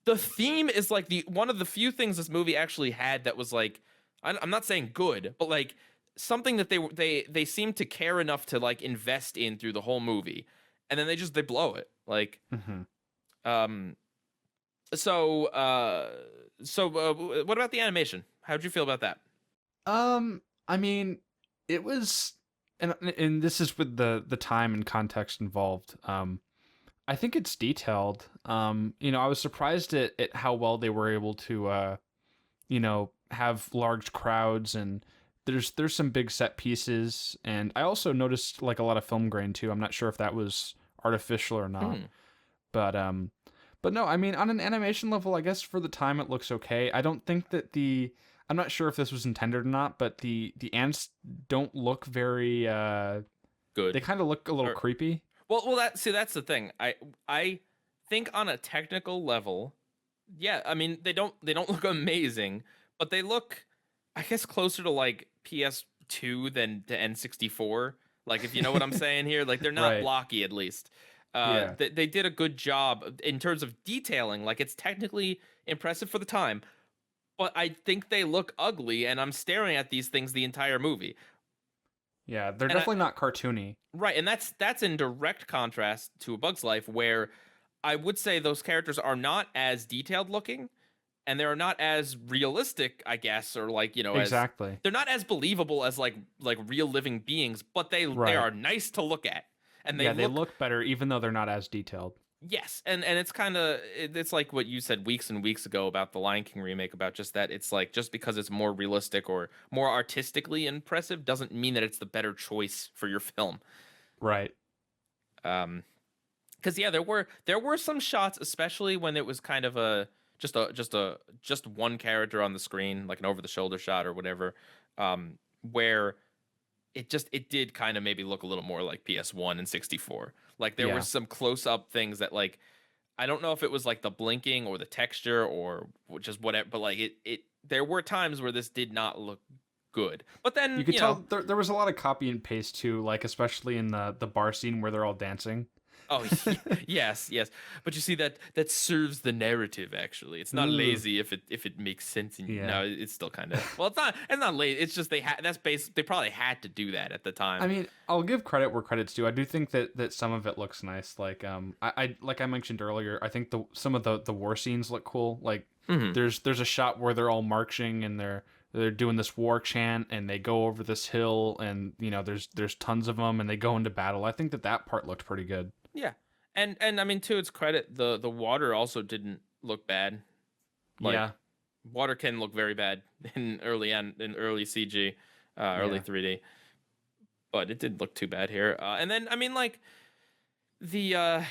the theme is like the one of the few things this movie actually had that was like, I'm not saying good, but like something that they seem to care enough to like invest in through the whole movie, and then they blow it. Like, So what about the animation? How'd you feel about that? I mean, it was, and this is with the time and context involved. I think it's detailed. You know, I was surprised at how well they were able to, you know, have large crowds, and there's some big set pieces, and I also noticed like a lot of film grain too. I'm not sure if that was artificial or not, but no, I mean, on an animation level, I guess for the time it looks okay. I don't think that I'm not sure if this was intended or not, but the ants don't look very good. They kind of look a little creepy. Well, that's the thing. I think on a technical level, yeah, I mean, they don't look amazing, but they look, I guess, closer to like PS2 than to N64. Like, if you know what I'm saying here, like they're not blocky at least. They did a good job in terms of detailing. Like, it's technically impressive for the time, but I think they look ugly, and I'm staring at these things the entire movie. Yeah, they're definitely not cartoony. Right, and that's in direct contrast to A Bug's Life, where I would say those characters are not as detailed looking, and they're not as realistic, I guess, or like, you know, exactly. They're not as believable as like real living beings, but they are nice to look at. And they look better even though they're not as detailed. Yes, and it's kind of, it's like what you said weeks and weeks ago about the Lion King remake, about just that it's like, just because it's more realistic or more artistically impressive doesn't mean that it's the better choice for your film. Right. Because yeah, there were some shots, especially when it was kind of just one character on the screen, like an over the shoulder shot or whatever, where it did kind of maybe look a little more like PS1 and 64. Like there were some close up things that like I don't know if it was like the blinking or the texture or just whatever, but like it there were times where this did not look good. But then You could tell there was a lot of copy and paste too, like especially in the bar scene where they're all dancing. Oh yes, yes. But you see that serves the narrative. Actually, it's not lazy if it makes sense. No, it's still kind of well. It's not lazy. It's just they probably had to do that at the time. I mean, I'll give credit where credit's due. I do think that some of it looks nice. Like I like I mentioned earlier, I think some of the war scenes look cool. Like there's a shot where they're all marching and they're doing this war chant and they go over this hill and there's tons of them and they go into battle. I think that part looked pretty good. Yeah, and I mean, to its credit, the water also didn't look bad. Like, water can look very bad in early CG, early 3D, but it didn't look too bad here. And then I mean, like the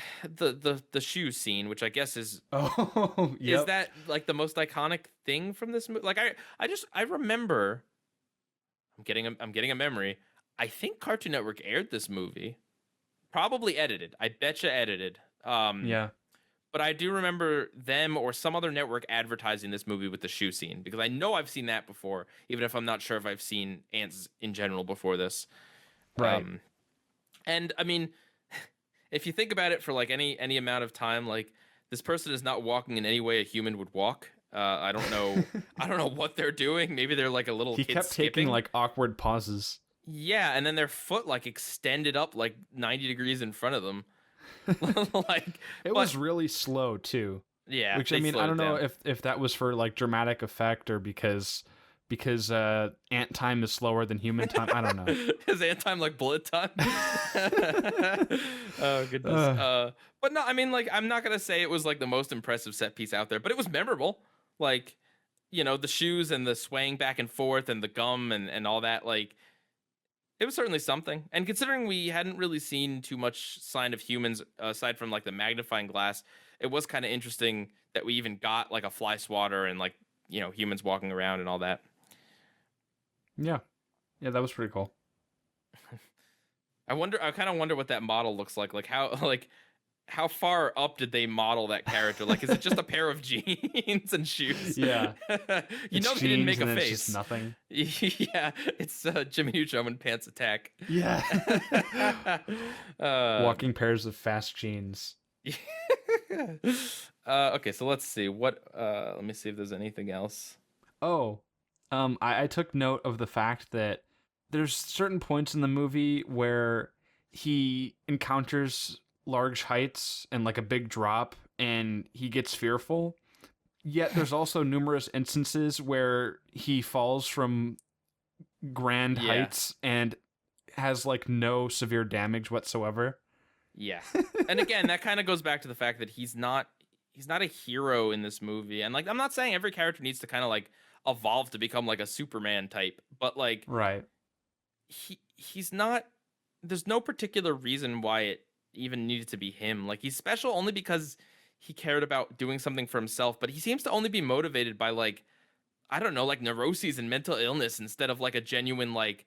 shoe scene, which I guess is is that like the most iconic thing from this movie? Like I remember, I'm getting a memory. I think Cartoon Network aired this movie. Probably edited. I betcha edited. But I do remember them or some other network advertising this movie with the shoe scene because I know I've seen that before, even if I'm not sure if I've seen Antz in general before this. Right. And I mean, if you think about it for like any amount of time, like this person is not walking in any way a human would walk. I don't know. I don't know what they're doing. Maybe they're like a little. He kid kept skipping. taking like awkward pauses. Yeah, and then their foot like extended up like 90 degrees in front of them. It was really slow too. Yeah, which I mean, I don't know if that was for like dramatic effect or because ant time is slower than human time. I don't know. Is ant time like bullet time? Oh goodness. But no, I mean, like, I'm not gonna say it was like the most impressive set piece out there, but it was memorable. Like, the shoes and the swaying back and forth and the gum and all that, like. It was certainly something. And considering we hadn't really seen too much sign of humans aside from like the magnifying glass, it was kind of interesting that we even got like a fly swatter and like, humans walking around and all that. Yeah. Yeah, that was pretty cool. I kind of wonder what that model looks like. How far up did they model that character? Like, is it just a pair of jeans and shoes? Yeah. They didn't make a face. It's just nothing. Yeah, it's Jimmy Neutron when pants attack. Yeah. Walking pairs of fast jeans. Okay, so let's see. Let me see if there's anything else. Oh, I took note of the fact that there's certain points in the movie where he encounters large heights and like a big drop and he gets fearful, yet there's also numerous instances where he falls from grand heights and has like no severe damage whatsoever. Yeah. And again, that kind of goes back to the fact that he's not a hero in this movie. And like, I'm not saying every character needs to kind of like evolve to become like a Superman type, but like, right, he's not, there's no particular reason why it even needed to be him. Like, he's special only because he cared about doing something for himself, but he seems to only be motivated by like, I don't know, like neuroses and mental illness instead of like a genuine like,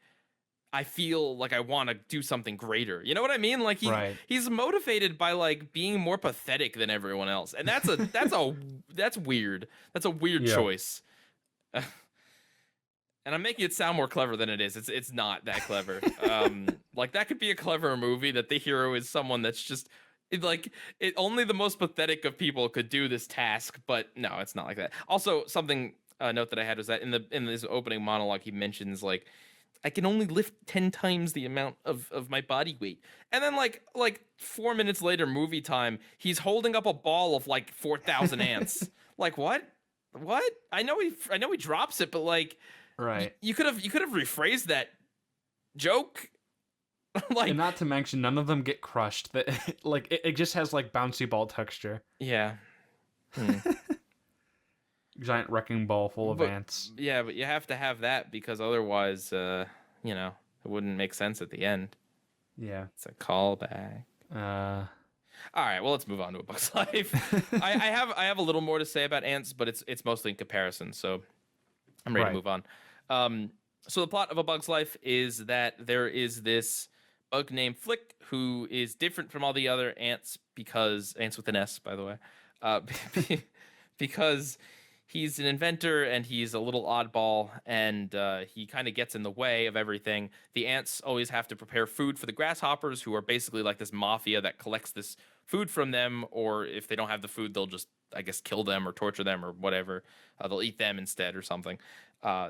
I feel like I want to do something greater. You know what I mean? Like he's motivated by like being more pathetic than everyone else. And that's weird. That's a weird choice. And I'm making it sound more clever than it is. It's not that clever. Like, that could be a clever movie that the hero is someone that's just only the most pathetic of people could do this task, but no, it's not like that. Also, something note that I had was that in this opening monologue, he mentions like, I can only lift 10 times the amount of my body weight. And then like 4 minutes later, movie time, he's holding up a ball of like 4,000 ants. Like, what? I know he drops it, but like, right. You could have rephrased that joke. Like, and not to mention, none of them get crushed. That like it just has like bouncy ball texture. Yeah. Giant wrecking ball full of ants. Yeah, but you have to have that because otherwise, it wouldn't make sense at the end. Yeah. It's a callback. All right, well, let's move on to A Bug's Life. I have a little more to say about Antz, but it's mostly in comparison, so I'm ready to move on. So the plot of A Bug's Life is that there is this bug named Flick, who is different from all the other ants because ants with an S, by the way, uh, because he's an inventor and he's a little oddball, and he kind of gets in the way of everything. The ants always have to prepare food for the grasshoppers, who are basically like this mafia that collects this food from them, or if they don't have the food, they'll just, I guess, kill them or torture them or whatever. They'll eat them instead or something.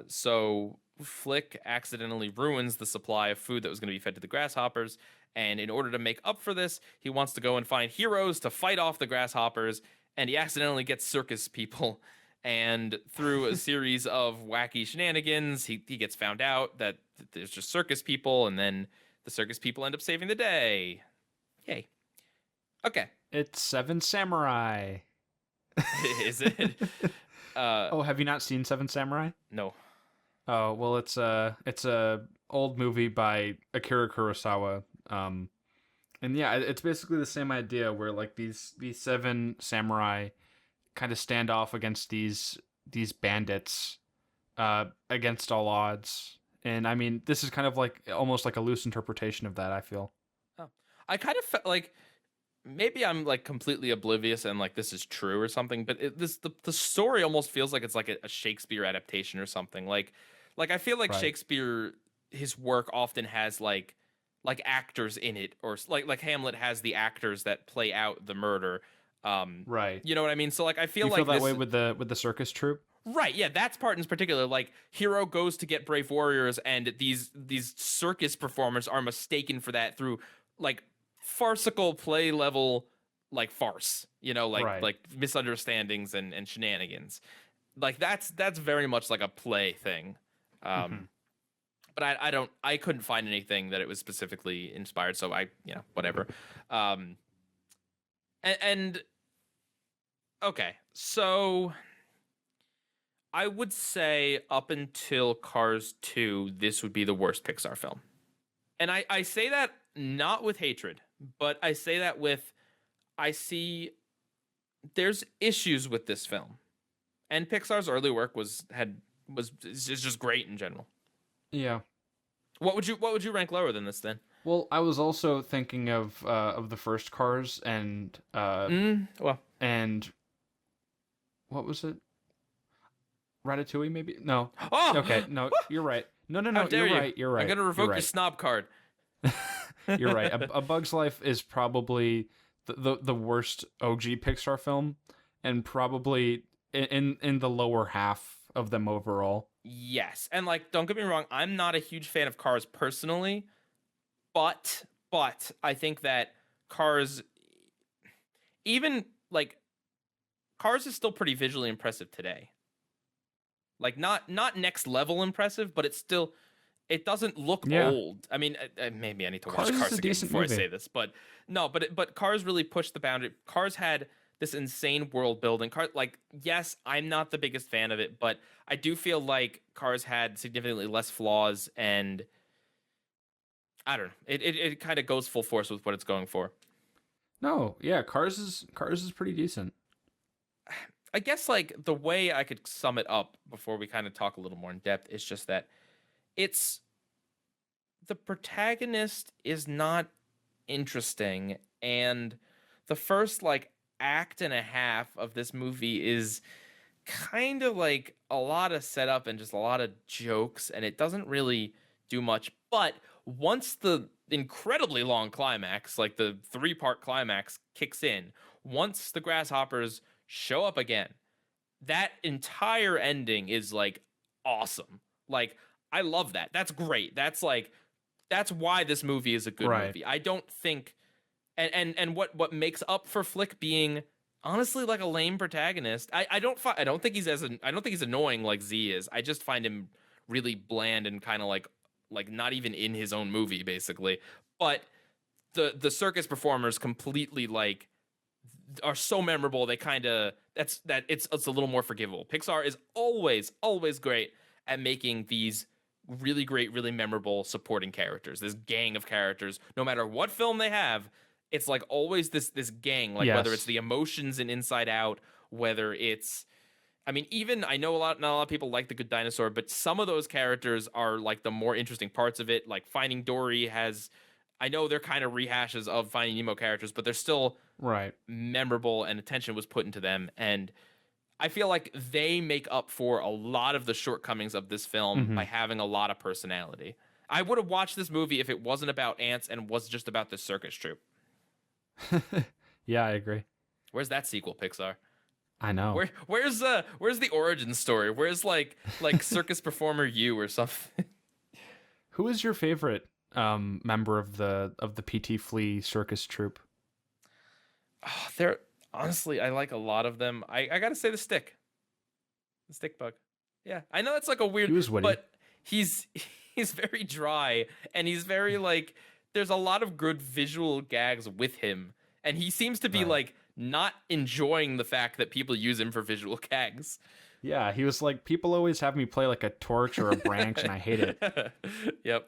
So Flick accidentally ruins the supply of food that was going to be fed to the grasshoppers, and in order to make up for this, he wants to go and find heroes to fight off the grasshoppers, and he accidentally gets circus people. And through a series of wacky shenanigans, he gets found out that there's just circus people, and then the circus people end up saving the day. Yay. Okay. It's Seven Samurai. Is it? Oh, have you not seen Seven Samurai? No. Oh, well, it's a old movie by Akira Kurosawa. And yeah, it's basically the same idea where like these seven samurai kind of stand off against these bandits against all odds. And I mean, this is kind of like almost like a loose interpretation of that, I feel. Oh. I kind of felt like maybe I'm like completely oblivious and like this is true or something, but the story almost feels like it's like a Shakespeare adaptation or something. Like I feel like Right. Shakespeare, his work often has like actors in it, or like Hamlet has the actors that play out the murder. Right. You know what I mean? So like I feel You like feel that this, way with the circus troupe? right, yeah, that's part in particular. Like hero goes to get brave warriors, and these circus performers are mistaken for that through like farcical play level like farce, you know, like Right. like misunderstandings and shenanigans. Like that's very much like a play thing. But I couldn't find anything that it was specifically inspired, so whatever. And okay, so I would say up until Cars 2, this would be the worst Pixar film. And I say that not with hatred, but I say that with, I see there's issues with this film. And Pixar's early work is just great in general. Yeah. What would you rank lower than this then? Well, I was also thinking of the first Cars and Well, and what was it? Ratatouille, maybe? No. oh, Okay, no, you're right. No, how dare you're you? right. You're right. I'm gonna revoke you're your right. snob card. You're right. A Bug's Life is probably the worst OG Pixar film, and probably in the lower half of them overall. Yes, and like, don't get me wrong, I'm not a huge fan of Cars personally, but I think that Cars, even like, Cars is still pretty visually impressive today. Like, not next level impressive, but it doesn't look old. I mean, maybe I need to watch Cars is Cars a again decent before movie. I say this, but no, but Cars really pushed the boundary. Cars had this insane world building. Like, yes, I'm not the biggest fan of it, but I do feel like Cars had significantly less flaws, and I don't know. It kind of goes full force with what it's going for. No, yeah, Cars is pretty decent. I guess like the way I could sum it up before we kind of talk a little more in depth is just that the protagonist is not interesting, and the first like act and a half of this movie is kind of like a lot of setup and just a lot of jokes, and it doesn't really do much. But once the incredibly long climax, like the 3-part climax, kicks in, once the grasshoppers show up again, that entire ending is like awesome. Like, I love that. That's great. That's why this movie is a good movie. I don't think, and what makes up for Flick being honestly like a lame protagonist. I don't think he's annoying like Z is. I just find him really bland and kind of like not even in his own movie basically. But the circus performers completely like are so memorable. They kind of it's a little more forgivable. Pixar is always great at making these really great, really memorable supporting characters. This gang of characters, no matter what film they have, it's like always this gang. Like whether it's the emotions in Inside Out, whether it's, I mean, even I know not a lot of people like The Good Dinosaur, but some of those characters are like the more interesting parts of it. Like Finding Dory has I know they're kind of rehashes of Finding Nemo characters, but they're still Right. memorable and attention was put into them. And I feel like they make up for a lot of the shortcomings of this film by having a lot of personality. I would have watched this movie if it wasn't about ants and was just about the circus troupe. Yeah, I agree. Where's that sequel, Pixar? I know. Where's the origin story? Where's like circus performer you or something? Who is your favorite member of the PT Flea circus troupe? Oh, honestly, I like a lot of them. I gotta say the stick bug. Yeah, I know it's like a weird, He was witty. but he's very dry and he's very like. There's a lot of good visual gags with him, and he seems to be like not enjoying the fact that people use him for visual gags. Yeah, he was like, people always have me play like a torch or a branch, and I hate it. Yep.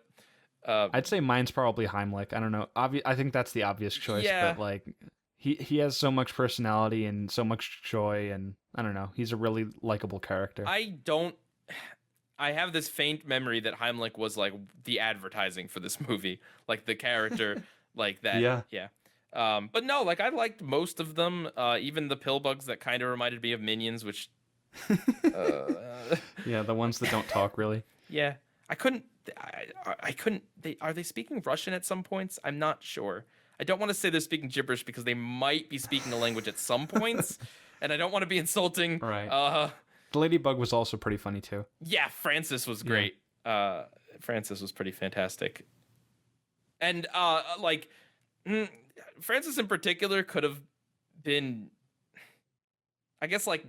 I'd say mine's probably Heimlich. I don't know. I think that's the obvious choice, Yeah. but like he has so much personality and so much joy, and I don't know. He's a really likable character. I have this faint memory that Heimlich was like the advertising for this movie, like the character, like that. Yeah. But no, like I liked most of them, even the pill bugs that kind of reminded me of Minions, which, Yeah, the ones that don't talk really. yeah, I couldn't. Are they speaking Russian at some points? I'm not sure. I don't want to say they're speaking gibberish because they might be speaking a language at some points, and I don't want to be insulting. Right. The ladybug was also pretty funny too. Yeah, Francis was great. Francis was pretty fantastic. And Francis in particular could have been, I guess, like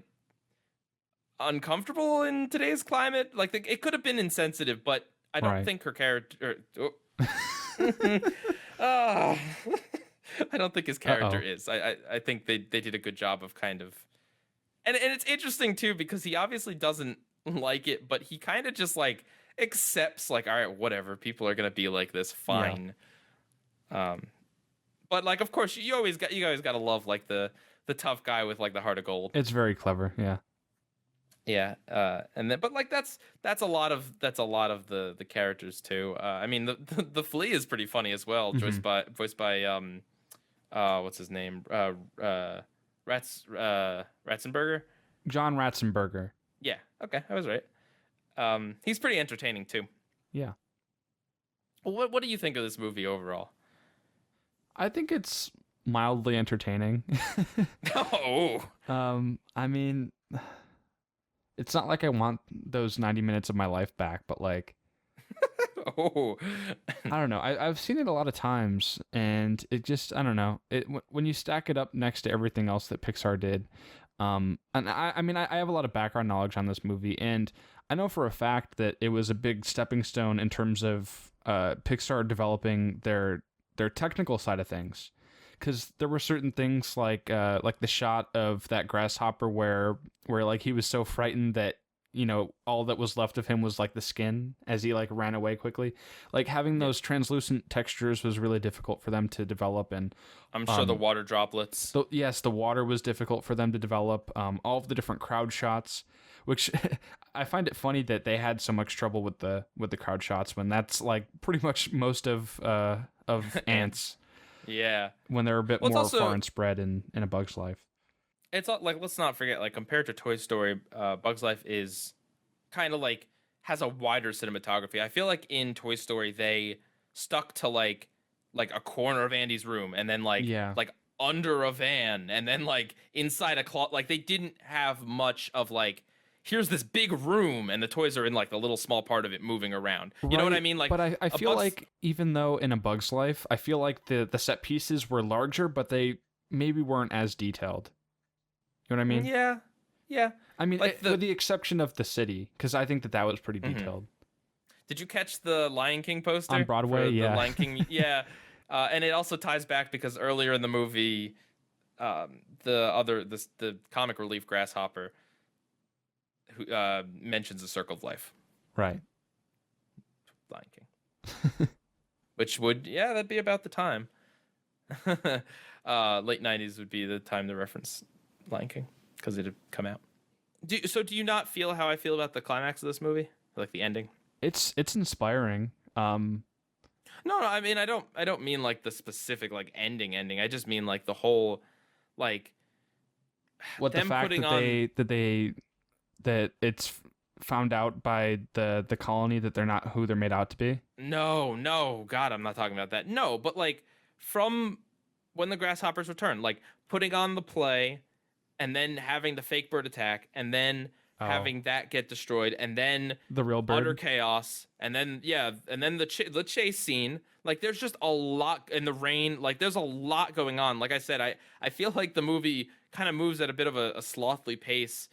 uncomfortable in today's climate. Like it could have been insensitive, but I don't think her character. I don't think his character is. I think they did a good job of kind of, and it's interesting too because he obviously doesn't like it, but he kind of just like accepts like, all right, whatever, people are gonna be like this, fine. But like, of course, you always gotta love like the tough guy with like the heart of gold. It's very clever, yeah. Yeah, and then but like that's a lot of the characters too. I mean the flea is pretty funny as well, voiced by what's his name, Ratzenberger. John Ratzenberger. Yeah, okay, I was right. He's pretty entertaining too. Yeah. Well, what do you think of this movie overall? I think it's mildly entertaining. Oh. I mean, it's not like I want those 90 minutes of my life back, but like, oh, I don't know. I've seen it a lot of times, and it just, I don't know. When you stack it up next to everything else that Pixar did, and I mean, I have a lot of background knowledge on this movie, and I know for a fact that it was a big stepping stone in terms of Pixar developing their technical side of things. Because there were certain things like the shot of that grasshopper where like he was so frightened that, you know, all that was left of him was like the skin as he like ran away quickly. Like having those translucent textures was really difficult for them to develop, and I'm sure the water droplets. Yes, the water was difficult for them to develop. All of the different crowd shots, which I find it funny that they had so much trouble with the crowd shots when that's like pretty much most of Antz. Yeah, when they're a bit more far and spread in A Bug's Life. It's like, let's not forget, like compared to Toy Story, Bug's Life is kind of like has a wider cinematography. I feel like in Toy Story they stuck to like a corner of Andy's room, and then like under a van, and then like inside a closet. Like they didn't have much of like, here's this big room and the toys are in like the little small part of it moving around. You know what I mean? Like, but I feel like even though in A Bug's Life, I feel like the set pieces were larger, but they maybe weren't as detailed. You know what I mean? Yeah. I mean, like with the exception of the city, because I think that was pretty detailed. Did you catch the Lion King poster on Broadway? The Lion King, yeah. And it also ties back because earlier in the movie, the comic relief grasshopper who mentions the Circle of Life. Right. Lion King. Which would, that'd be about the time. Late 90s would be the time to reference Lion King, because it had come out. Do you not feel how I feel about the climax of this movie? Like the ending? It's inspiring. No, I mean, I don't mean like the specific like ending. I just mean like the whole, like, What, the them fact putting that it's found out by the colony that they're not who they're made out to be? No, God, I'm not talking about that. No, but like from when the grasshoppers return, like putting on the play, and then having the fake bird attack, and then having that get destroyed, and then the real bird, utter chaos, and then the chase scene. Like there's just a lot in the rain. Like there's a lot going on. Like I said, I feel like the movie kind of moves at a bit of a slothly pace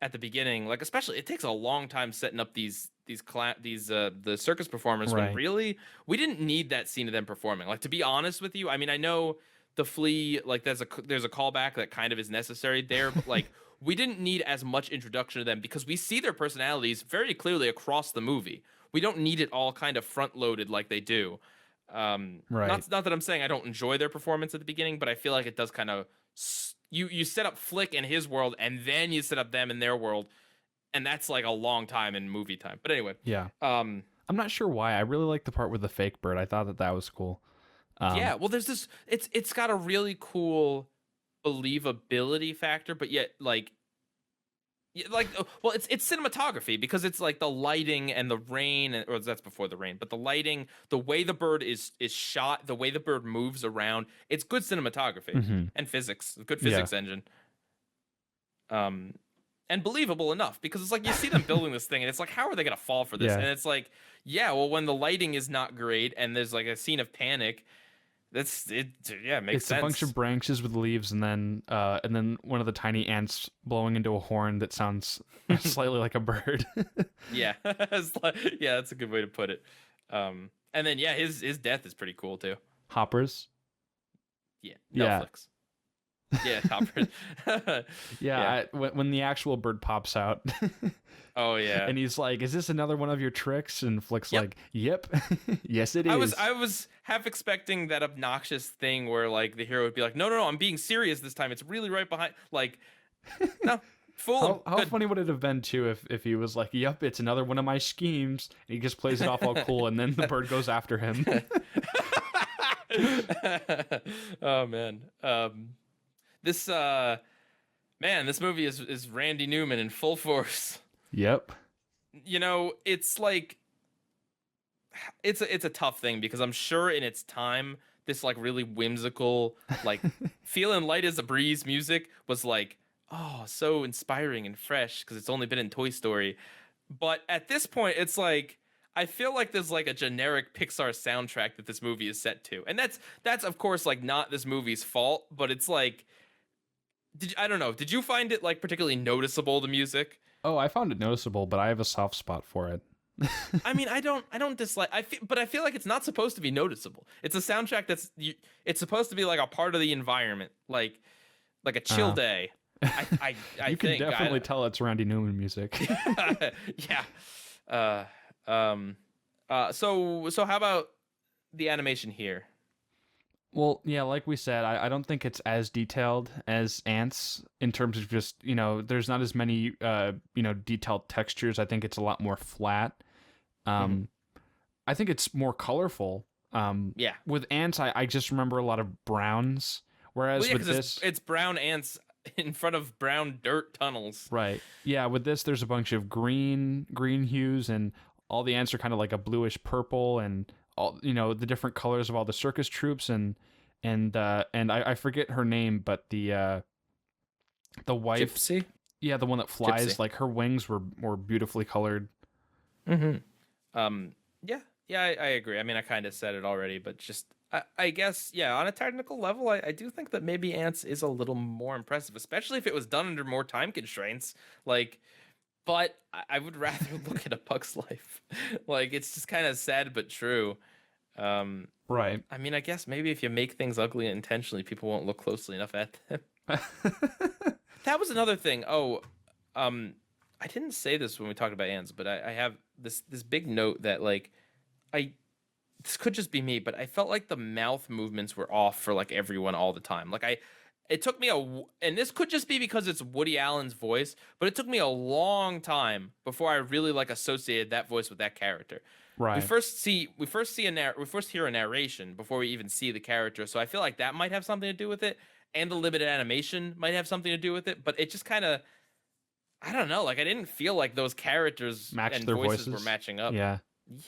at the beginning. Like especially it takes a long time setting up the circus performers, right. when really we didn't need that scene of them performing. Like, to be honest with you, I mean, I know the flea, like there's a callback that kind of is necessary there, but like we didn't need as much introduction to them because we see their personalities very clearly across the movie. We don't need it all kind of front loaded like they do. Right. Not that I'm saying I don't enjoy their performance at the beginning, but I feel like it does kind of you set up Flick and his world, and then you set up them in their world, and that's like a long time in movie time. But anyway, yeah. I'm not sure why. I really like the part with the fake bird. I thought that was cool. Yeah, well, there's this. It's got a really cool believability factor, but yet like well, it's cinematography because it's like the lighting and the rain, or that's before the rain, but the lighting, the way the bird is shot, the way the bird moves around, it's good cinematography and physics, good physics engine. And believable enough because it's like you see them building this thing and it's like, how are they gonna fall for this? And it's like, yeah, well, when the lighting is not great and there's like a scene of panic, makes sense. It's a bunch of branches with leaves, and then one of the tiny ants blowing into a horn that sounds slightly like a bird. Yeah, that's a good way to put it. And then his death is pretty cool too. Hoppers. Yeah. Netflix. Yeah, Hoppers. When the actual bird pops out. Oh yeah. And he's like, "Is this another one of your tricks?" And Flick's like, "Yep." Yes, it is. I was half expecting that obnoxious thing where like the hero would be like, "No, I'm being serious this time. It's really right behind." Like, no, fool him. How funny would it have been too if he was like, "Yep, it's another one of my schemes." And he just plays it off all cool, and then the bird goes after him. Oh man. This movie is Randy Newman in full force. Yep. You know, it's like it's a tough thing because I'm sure in its time this like really whimsical, like feeling light as a breeze music was like, oh, so inspiring and fresh because it's only been in Toy Story. But at this point it's like I feel like there's like a generic Pixar soundtrack that this movie is set to. And that's of course like not this movie's fault, but it's like I don't know. Did you find it like particularly noticeable, the music? Oh, I found it noticeable, but I have a soft spot for it. I mean, I don't dislike. But I feel like it's not supposed to be noticeable. It's a soundtrack it's supposed to be like a part of the environment, like a chill day. I you can definitely tell it's Randy Newman music. Yeah. So how about the animation here? Well, yeah, like we said, I don't think it's as detailed as Antz in terms of just, there's not as many, detailed textures. I think it's a lot more flat. I think it's more colorful. With Antz, I just remember a lot of browns, whereas with this... It's brown ants in front of brown dirt tunnels. Right. Yeah, with this, there's a bunch of green hues, and all the ants are kind of like a bluish purple, and all the different colors of all the circus troops, and I forget her name, but the wife, Gypsy? Yeah, the one that flies. Gypsy. Like her wings were more beautifully colored. Yeah, I agree. I mean, I kind of said it already, but just I guess on a technical level, I do think that maybe Antz is a little more impressive, especially if it was done under more time constraints. Like, but I would rather look at A Bug's Life. Like, it's just kind of sad but true. Right. I mean, I guess maybe if you make things ugly intentionally, people won't look closely enough at them. That was another thing. I didn't say this when we talked about Antz, but I have this big note that like this could just be me, but I felt like the mouth movements were off for like everyone all the time. Like it took me and this could just be because it's Woody Allen's voice, but it took me a long time before I really like associated that voice with that character. Right. We first hear a narration before we even see the character. So I feel like that might have something to do with it, and the limited animation might have something to do with it. But it just kind of, I don't know. Like I didn't feel like those characters Matched and their voices were voices. matching up. Yeah.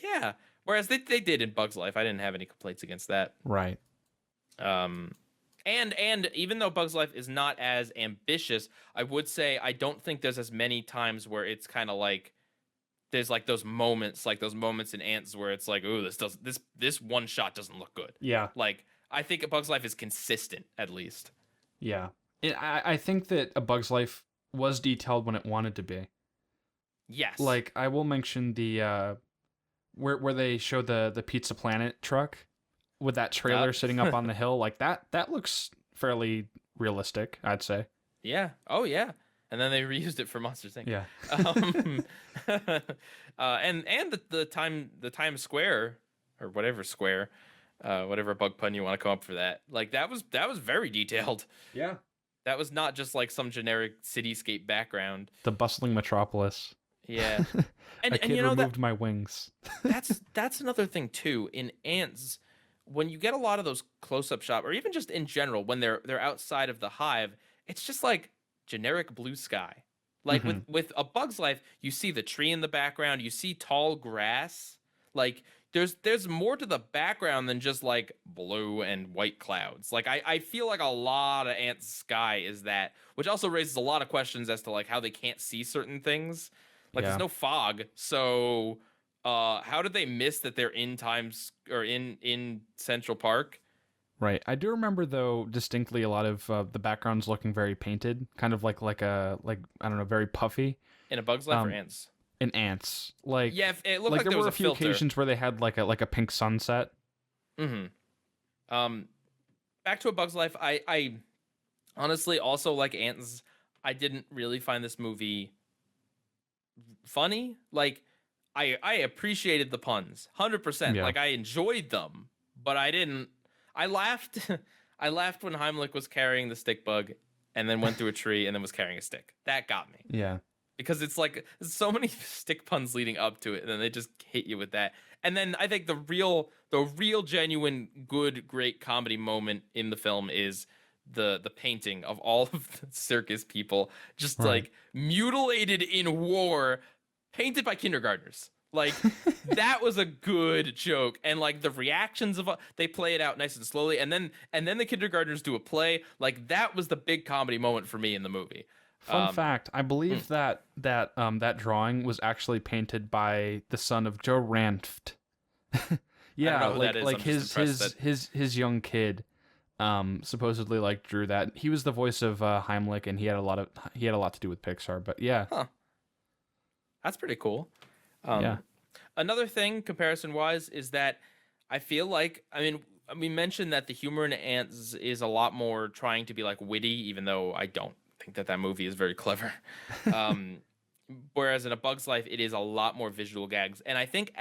Yeah. Whereas they did in Bug's Life. I didn't have any complaints against that. Right. And even though Bug's Life is not as ambitious, I would say I don't think there's as many times where it's kind of like there's like those moments in Antz where it's like, ooh, this one shot doesn't look good. Yeah. Like I think A Bug's Life is consistent at least. Yeah. I think that A Bug's Life was detailed when it wanted to be. Yes. Like I will mention the where they show the Pizza Planet truck with that trailer sitting up on the hill, like that looks fairly realistic, I'd say. Yeah. Oh yeah. And then they reused it for Monsters Inc. Yeah. And the Times Square or whatever square, whatever bug pun you want to come up for that. Like that was very detailed. Yeah. That was not just like some generic cityscape background. The bustling metropolis. Yeah. A kid you know removed my wings. that's another thing too. In Antz, when you get a lot of those close-up shots, or even just in general, when they're outside of the hive, it's just like generic blue sky. Like with A Bug's Life, you see the tree in the background, you see tall grass. Like there's more to the background than just like blue and white clouds. Like I feel like a lot of Ant's sky is that, which also raises a lot of questions as to like how they can't see certain things. Like there's no fog, so how did they miss that they're in in Central Park? Right. I do remember though distinctly a lot of the backgrounds looking very painted, kind of like I don't know, very puffy. In A Bug's Life or Antz? In Antz, like yeah, it looked like there were was a few filter. occasions where they had like a pink sunset. Back to A Bug's Life. I honestly also like Antz. I didn't really find this movie funny. Like I appreciated the puns 100%. Yeah. Like I enjoyed them, but I didn't. I laughed. I laughed when Heimlich was carrying the stick bug and then went through a tree and then was carrying a stick. That got me. Yeah. Because it's like there's so many stick puns leading up to it, and then they just hit you with that. And then I think the real genuine good great comedy moment in the film is the painting of all of the circus people just like mutilated in war, painted by kindergartners. Like that was a good joke, and like the reactions of they play it out nice and slowly, and then the kindergartners do a play. Like that was the big comedy moment for me in the movie. Fun fact: I believe that drawing was actually painted by the son of Joe Ranft. Yeah, like his young kid, supposedly like drew that. He was the voice of Heimlich, and he had a lot to do with Pixar. But yeah, that's pretty cool. Yeah. Another thing, comparison-wise, is that I feel like, I mean, we mentioned that the humor in Antz is a lot more trying to be like witty, even though I don't think that movie is very clever. Whereas in A Bug's Life, it is a lot more visual gags, and I think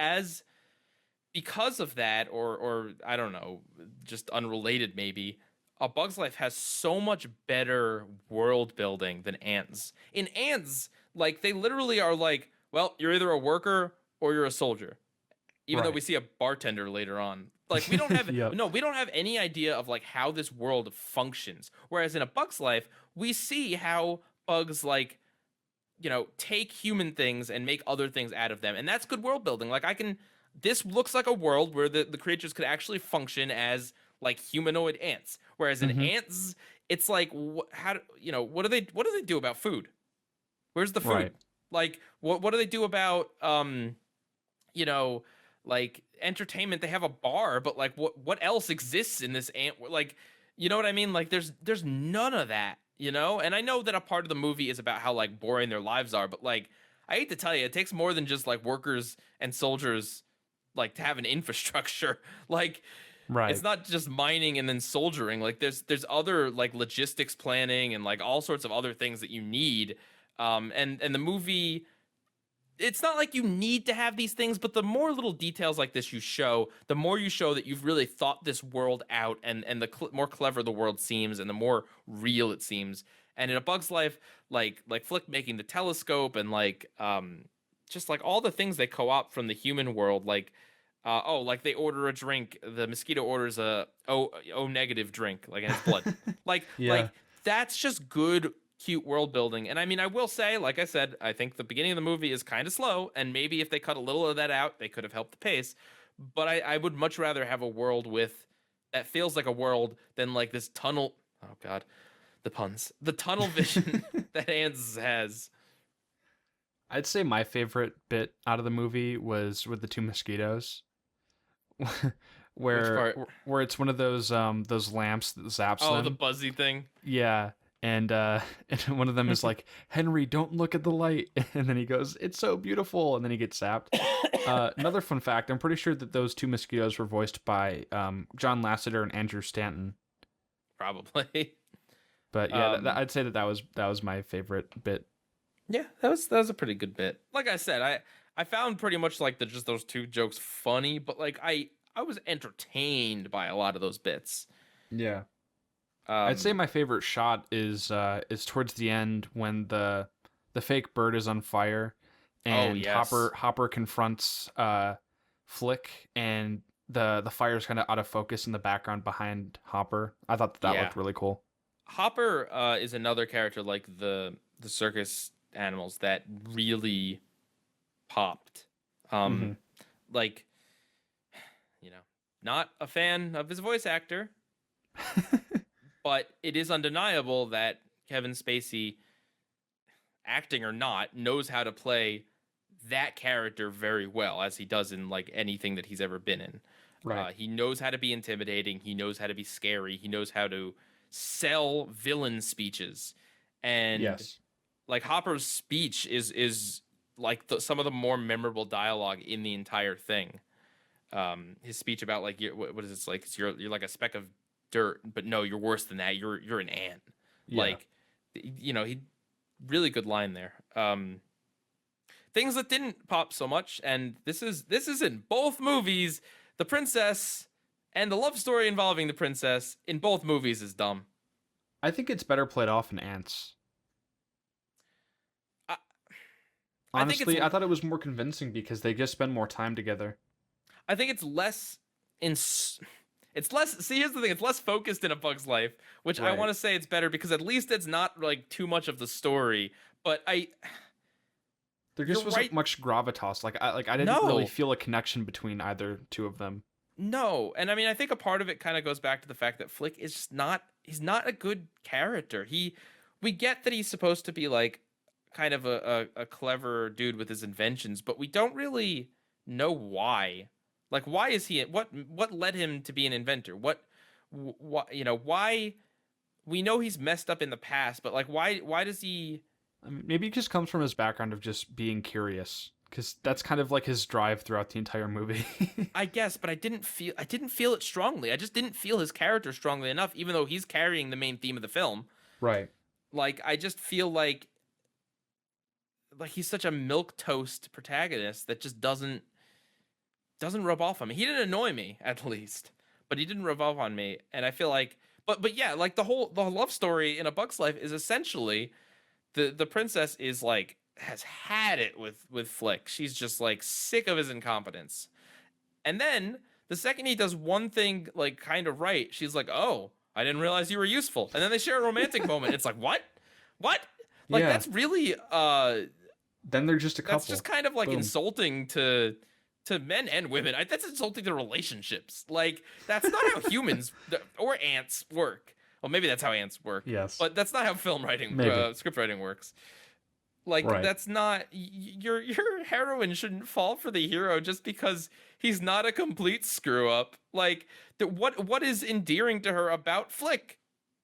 because of that, or I don't know, just unrelated maybe, A Bug's Life has so much better world building than Antz. In Antz, like they literally are like, well, you're either a worker or you're a soldier. Even though we see a bartender later on. Like we don't have we don't have any idea of like how this world functions. Whereas in A Bug's Life, we see how bugs like, you know, take human things and make other things out of them. And that's good world building. Like this looks like a world where the creatures could actually function as like humanoid ants. Whereas in Antz, it's like what do they do about food? Where's the food? Right. Like what do they do about like entertainment? They have a bar, but like what else exists in this ant? Like, you know what I mean? Like there's none of that, you know? And I know that a part of the movie is about how like boring their lives are, but like I hate to tell you, it takes more than just like workers and soldiers like to have an infrastructure. Like it's not just mining and then soldiering. Like there's other like logistics planning and like all sorts of other things that you need. And the movie, it's not like you need to have these things, but the more little details like this you show, the more you show that you've really thought this world out, and the more clever the world seems, and the more real it seems. And in A Bug's Life, like Flick making the telescope, and like just like all the things they co-opt from the human world, like like they order a drink, the mosquito orders a O negative drink, like in its blood. Like that's just good, cute world building. And I mean, I will say, like I said, I think the beginning of the movie is kind of slow, and maybe if they cut a little of that out, they could have helped the pace. But I would much rather have a world that feels like a world than like this tunnel. Oh God, the puns. The tunnel vision that Antz has. I'd say my favorite bit out of the movie was with the two mosquitoes, where it's one of those lamps that zaps them. Oh, the buzzy thing. Yeah, and one of them is like, Henry, don't look at the light, and then he goes, it's so beautiful, and then he gets zapped. Another fun fact: I'm pretty sure that those two mosquitoes were voiced by John Lasseter and Andrew Stanton. Probably. But yeah, I'd say that was my favorite bit. Yeah, that was a pretty good bit. Like I said, I found pretty much like just those two jokes funny, but like I was entertained by a lot of those bits. Yeah. I'd say my favorite shot is towards the end when the fake bird is on fire, and Hopper confronts Flick, and the fire's kind of out of focus in the background behind Hopper. I thought that looked really cool. Hopper is another character like the circus animals that really popped. Like, not a fan of his voice actor, but it is undeniable that Kevin Spacey, acting or not, knows how to play that character very well, as he does in like anything that he's ever been in. Right. He knows how to be intimidating. He knows how to be scary. He knows how to sell villain speeches. And like Hopper's speech is like some of the more memorable dialogue in the entire thing. His speech about like what is this, like you're like a speck of dirt, but no, you're worse than that. You're an ant. Like he really good line there. Things that didn't pop so much, and this is in both movies. The princess and the love story involving the princess in both movies is dumb. I think it's better played off in Antz. Honestly, I thought it was more convincing because they just spend more time together. I think it's less it's less. See, here's the thing: it's less focused in A Bug's Life, which I want to say it's better because at least it's not like too much of the story. But there just wasn't much gravitas. I didn't really feel a connection between either two of them. No, and I mean, I think a part of it kind of goes back to the fact that Flick is just not. He's not a good character. We get that he's supposed to be like kind of a clever dude with his inventions, but we don't really know why. Like, why is he? What led him to be an inventor? Why? We know he's messed up in the past, but like, why does he? I mean, maybe it just comes from his background of just being curious, because that's kind of like his drive throughout the entire movie. I guess, but I didn't feel it strongly. I just didn't feel his character strongly enough, even though he's carrying the main theme of the film. Right. Like, I just feel like he's such a milquetoast protagonist that just doesn't rub off on me. He didn't annoy me, at least, but he didn't rub off on me. And I feel like, but yeah, like the love story in A Bug's Life is essentially the princess is like has had it with Flick. She's just like sick of his incompetence. And then the second he does one thing like kind of right, she's like, "Oh, I didn't realize you were useful." And then they share a romantic moment. It's like, what? Like, that's really then they're just a couple. That's just kind of like insulting to men and women. That's insulting to relationships. Like, that's not how humans or ants work. Well, maybe that's how ants work. Yes. But that's not how film writing, script writing works. Like, that's not... Your heroine shouldn't fall for the hero just because he's not a complete screw-up. Like, what is endearing to her about Flick?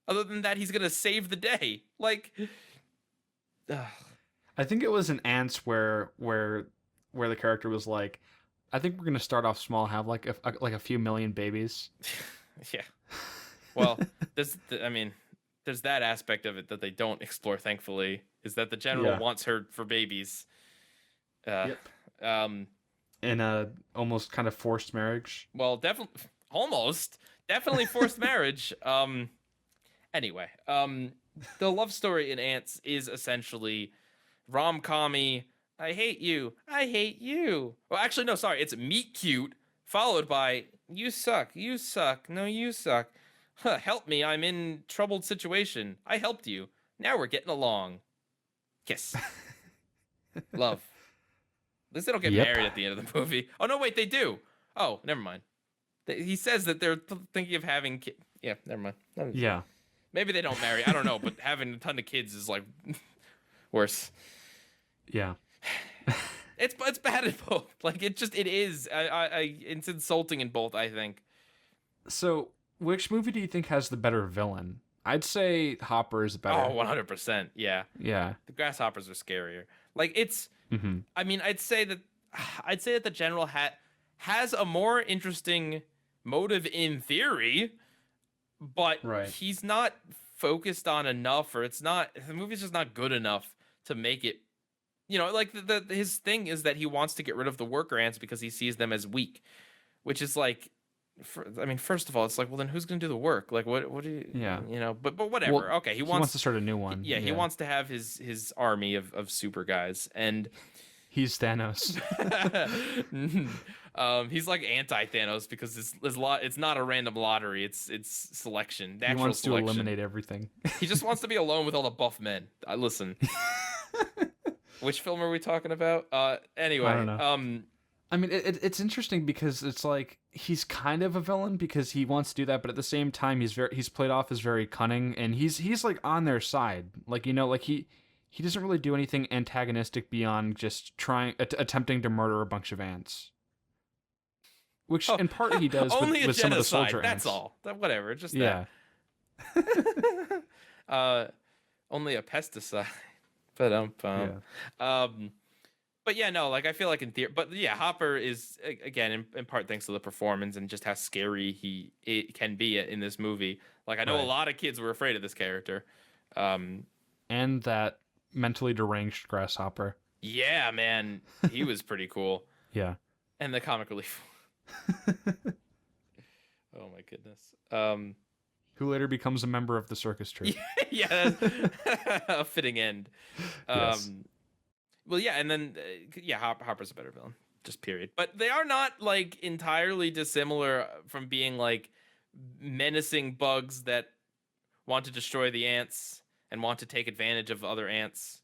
Other than that, he's gonna save the day. Like... I think it was an Antz where the character was like, I think we're gonna start off small, have like a few million babies. Yeah. Well, there's that aspect of it that they don't explore. Thankfully, is that the general wants her for babies. In a almost kind of forced marriage. Well, definitely forced marriage. Anyway, the love story in Antz is essentially rom-commy, I hate you. I hate you. Well, actually, no, sorry. It's meet cute, followed by you suck. You suck. No, you suck. Huh, help me. I'm in troubled situation. I helped you. Now we're getting along. Kiss. Love. At least they don't get married at the end of the movie. Oh, no, wait, they do. Oh, never mind. He says that they're thinking of having kids. Yeah, never mind. Yeah. Maybe they don't marry. I don't know, but having a ton of kids is like worse. Yeah. It's bad in both. Like it is. It's insulting in both, I think. So, which movie do you think has the better villain? I'd say Hopper is better. Oh, 100%. Yeah. Yeah. The grasshoppers are scarier. Like it's. Mm-hmm. I mean, I'd say that the General has a more interesting motive in theory, but he's not focused on enough, or the movie's just not good enough to make it. You know, like his thing is that he wants to get rid of the worker ants because he sees them as weak, which is like, first of all, it's like, well, then who's going to do the work? Like, what do you, you know, but whatever. Well, okay. He wants to start a new one. Yeah. He wants to have his army of super guys, and he's Thanos. He's like anti-Thanos because it's not a random lottery. It's selection. Natural he wants selection. to eliminate everything. He just wants to be alone with all the buff men. Listen. Which film are we talking about? Anyway, I don't know. I mean, it's interesting because it's like he's kind of a villain because he wants to do that, but at the same time, he's played off as very cunning, and he's like on their side. Like, you know, like he doesn't really do anything antagonistic beyond just attempting to murder a bunch of ants, which in part he does with some of the soldier ants. That's all. Whatever. Just yeah. Only a pesticide. But but yeah, no, like I feel like in theory, but yeah, Hopper is again in part thanks to the performance and just how scary it can be in this movie. Like I know a lot of kids were afraid of this character, and that mentally deranged grasshopper. Yeah, man, he was pretty cool. Yeah, and the comic relief. Oh my goodness. Who later becomes a member of the circus troupe. Yeah, a fitting end. Yes. Well, yeah, and then Hopper's a better villain, just period. But they are not like entirely dissimilar from being like menacing bugs that want to destroy the ants and want to take advantage of other ants.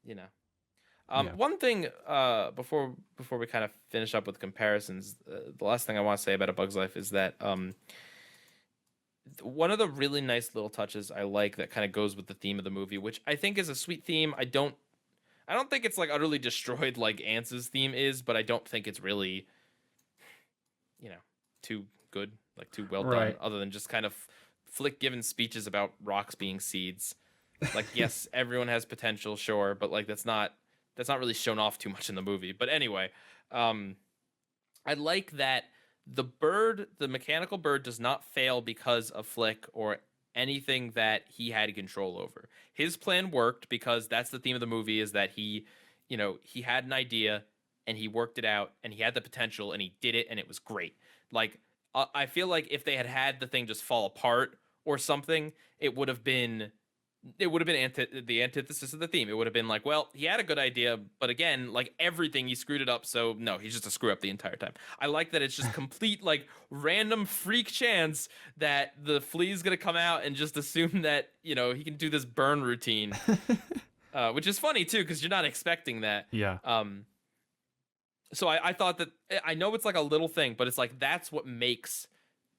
You know. One thing before we kind of finish up with comparisons, the last thing I want to say about A Bug's Life is that one of the really nice little touches I like that kind of goes with the theme of the movie, which I think is a sweet theme. I don't think it's like utterly destroyed like Antz's theme is, but I don't think it's really, you know, too good, like too well done, other than just kind of Flick giving speeches about rocks being seeds. Like, yes, everyone has potential, sure, but like that's not really shown off too much in the movie. But anyway, I like that the mechanical bird does not fail because of Flick or anything that he had control over. His plan worked because that's the theme of the movie, is that he had an idea and he worked it out and he had the potential and he did it and it was great. Like, I feel like if they had the thing just fall apart or something, it would have been the antithesis of the theme. It would have been like, well, he had a good idea, but again, like everything, he screwed it up. So no, he's just a screw up the entire time. I like that it's just complete, like random freak chance that the flea's going to come out and just assume that, you know, he can do this burn routine, which is funny too, because you're not expecting that. Yeah. So I thought that, I know it's like a little thing, but it's like, that's what makes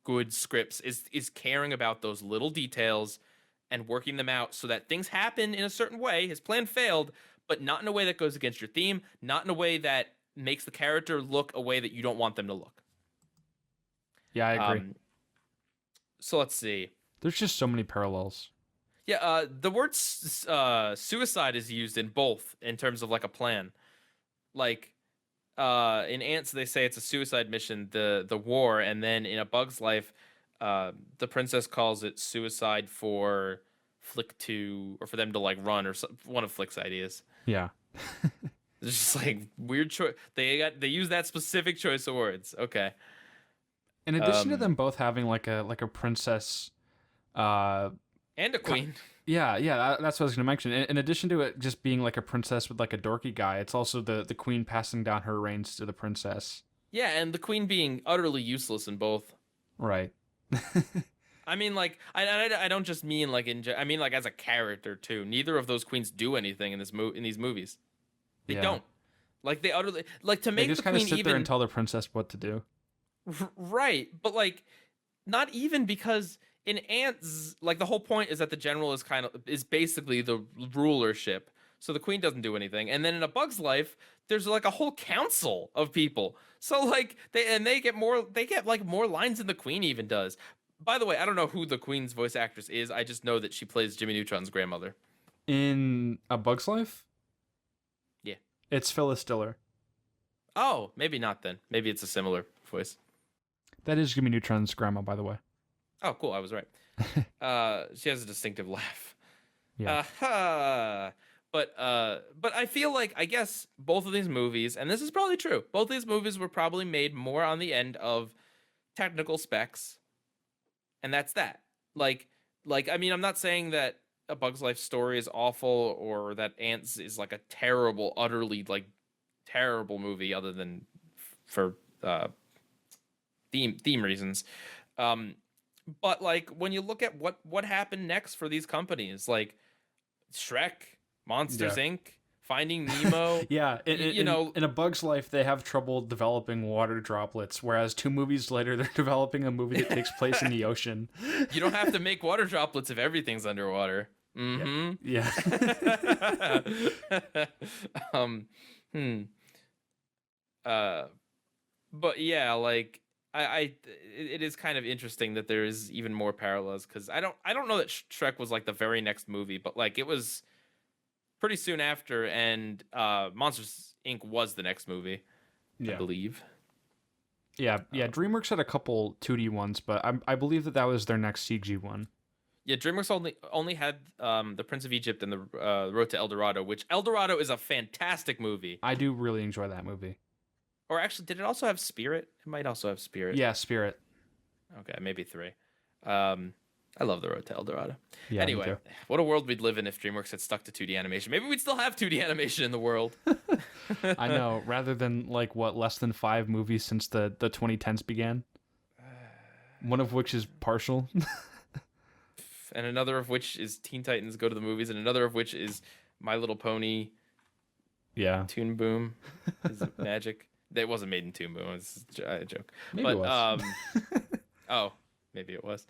good scripts is caring about those little details and working them out so that things happen in a certain way. His plan failed, but not in a way that goes against your theme, not in a way that makes the character look a way that you don't want them to look. Yeah, I agree. So let's see. There's just so many parallels. Yeah, the word suicide is used in both in terms of like a plan. Like in Antz, they say it's a suicide mission, the war, and then in A Bug's Life, the princess calls it suicide for Flick to, or for them to like run, or one of Flick's ideas. Yeah. It's just like weird choice. They use that specific choice of words. Okay. In addition to them both having like a princess, And a queen. Yeah, that's what I was gonna mention. In addition to it just being like a princess with like a dorky guy, it's also the queen passing down her reins to the princess. Yeah, and the queen being utterly useless in both. Right. I mean, like, I don't just mean like I mean like as a character too. Neither of those queens do anything in these movies. They don't. Like they utterly like to make they just the queen sit even there and tell the princess what to do. Right, but like not even because in Antz, like the whole point is that the general is basically the rulership. So the queen doesn't do anything. And then in A Bug's Life, there's like a whole council of people. So like they get like more lines than the queen even does. By the way, I don't know who the queen's voice actress is. I just know that she plays Jimmy Neutron's grandmother. In A Bug's Life? Yeah. It's Phyllis Diller. Oh, maybe not then. Maybe it's a similar voice. That is Jimmy Neutron's grandma, by the way. Oh, cool. I was right. She has a distinctive laugh. Yeah. But I feel like, I guess both of these movies, and this is probably true, both of these movies were probably made more on the end of technical specs. And that's that. Like, I mean, I'm not saying that A Bug's Life story is awful or that Antz is like a terrible, utterly like terrible movie other than for theme reasons. But like when you look at what happened next for these companies, like Shrek, Monsters Inc., Finding Nemo. Yeah, in A Bug's Life, they have trouble developing water droplets, whereas 2 movies later, they're developing a movie that takes place in the ocean. You don't have to make water droplets if everything's underwater. Mm-hmm. Yeah. But yeah, like it is kind of interesting that there is even more parallels because I don't know that Shrek was like the very next movie, but like it was pretty soon after, and Monsters Inc. was the next movie, I believe. Yeah. DreamWorks had a couple 2D ones, but I believe that was their next CG one. Yeah, DreamWorks only had The Prince of Egypt and the Road to El Dorado, which El Dorado is a fantastic movie. I do really enjoy that movie. Or actually, did it also have Spirit? It might also have Spirit. Yeah, Spirit. Okay, maybe 3. I love The Road to El Dorado. Yeah, anyway, what a world we'd live in if DreamWorks had stuck to 2D animation. Maybe we'd still have 2D animation in the world. I know, rather than like less than 5 movies since the 2010s began. One of which is partial. And another of which is Teen Titans Go to the Movies, and another of which is My Little Pony. Yeah. Toon Boom is magic. That wasn't made in Toon Boom. It's a joke. Maybe it was. Oh, maybe it was.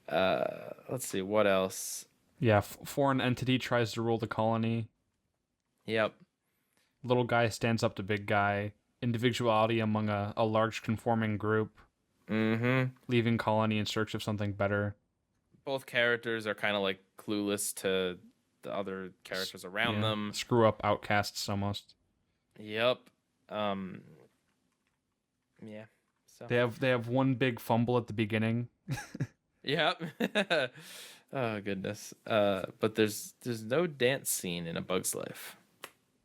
Let's see what else. Yeah, foreign entity tries to rule the colony. Yep. Little guy stands up to big guy. Individuality among a large conforming group. Mm-hmm. Leaving colony in search of something better. Both characters are kind of like clueless to the other characters around them. Screw up outcasts almost. Yep. Yeah. So they have one big fumble at the beginning. Yep. Oh goodness. But there's no dance scene in A Bug's Life.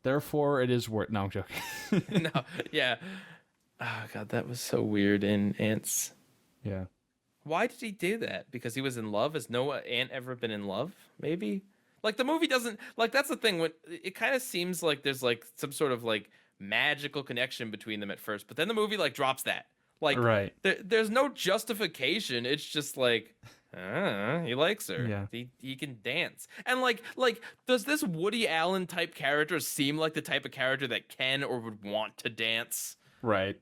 Therefore, it is worth. No, I'm joking. No. Yeah. Oh god, that was so weird in Antz. Yeah. Why did he do that? Because he was in love? Has no ant ever been in love? Maybe. Like the movie doesn't like. That's the thing. When it kind of seems like there's like some sort of like magical connection between them at first, but then the movie like drops that. Like, right. There's no justification. It's just like, he likes her. Yeah. He can dance. And like, does this Woody Allen type character seem like the type of character that can or would want to dance? Right.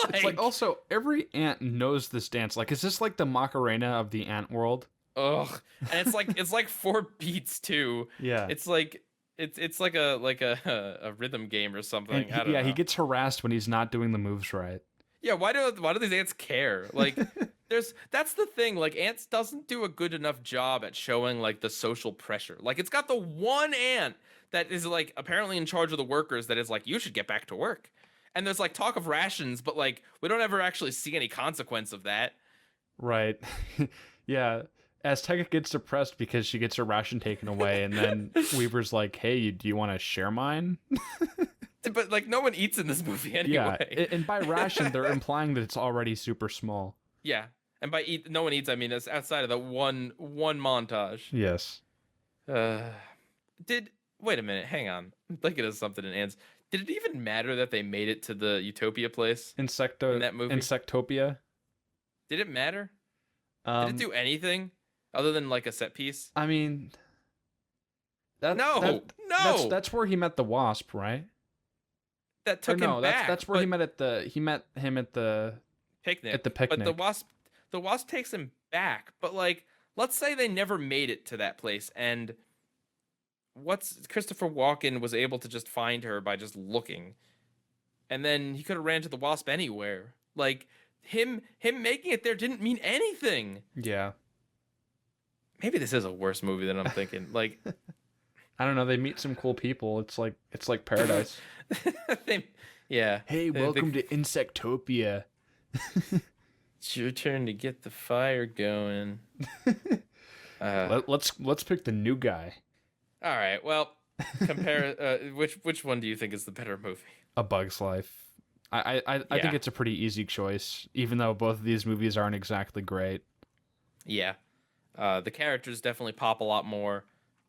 It's like also every ant knows this dance. Like, is this like the Macarena of the ant world? Ugh. And it's like 4 beats too. Yeah. It's like it's like a rhythm game or something. I don't know. He gets harassed when he's not doing the moves right. Yeah, why do these ants care? Like, that's the thing. Like, Antz doesn't do a good enough job at showing like the social pressure. Like, it's got the one ant that is like apparently in charge of the workers that is like, you should get back to work. And there's like talk of rations, but like we don't ever actually see any consequence of that. Right. Yeah. Azteca gets depressed because she gets her ration taken away, and then Weaver's like, "Hey, do you want to share mine?" But like no one eats in this movie anyway. Yeah, and by ration they're implying that it's already super small. Yeah, And by no one eats, I mean it's outside of the one montage. Yes. Wait a minute, hang on. I'm thinking of something in Antz. Did it even matter that they made it to the Utopia place in that movie? Insectopia. Did it matter? Did it do anything other than like a set piece? I mean, no. That's where he met the wasp, right? That took him back. That's where he met him at the picnic. At the picnic. But the wasp takes him back. But like, let's say they never made it to that place, and Christopher Walken was able to just find her by just looking, and then he could have ran to the wasp anywhere. Like him making it there didn't mean anything. Yeah. Maybe this is a worse movie than I'm thinking. Like, I don't know. They meet some cool people. It's like paradise. Yeah. Hey, welcome to Insectopia. It's your turn to get the fire going. Let's pick the new guy. All right. Well, compare. Which one do you think is the better movie? A Bug's Life. I think it's a pretty easy choice, even though both of these movies aren't exactly great. Yeah. The characters definitely pop a lot more,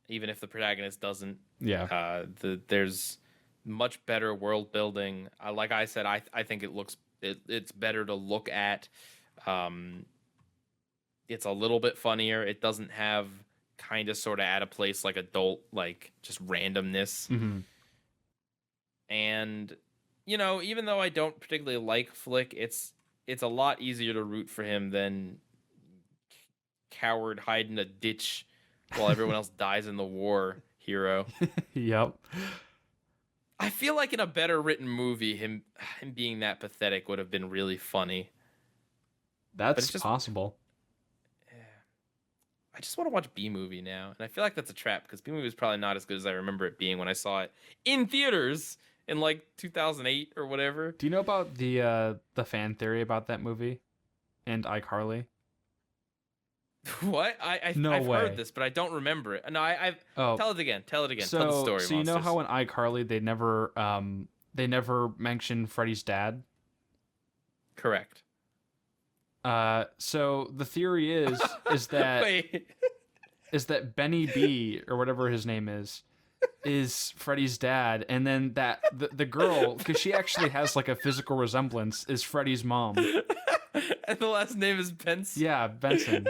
even if the protagonist doesn't. Yeah. There's much better world building. Like I said, I think it's better to look at. It's a little bit funnier. It doesn't have kind of sort of at a place like adult, like just randomness. Mm-hmm. And even though I don't particularly like Flick, it's a lot easier to root for him than coward hide in a ditch while everyone else dies in the war hero. Yep. I feel like in a better written movie, him being that pathetic would have been really funny. That's possible. I just want to watch B-movie now, and I feel like that's a trap because B-movie is probably not as good as I remember it being when I saw it in theaters in like 2008 or whatever. Do you know about the fan theory about that movie and iCarly? What? I've heard this, but I don't remember it. No, tell it again. Tell the story. So you know how in iCarly they never mention Freddy's dad? Correct. So the theory is that Wait. is that Benny B or whatever his name is Freddy's dad, and then that the girl, because she actually has like a physical resemblance, is Freddy's mom. And the last name is Benson. Yeah, Benson.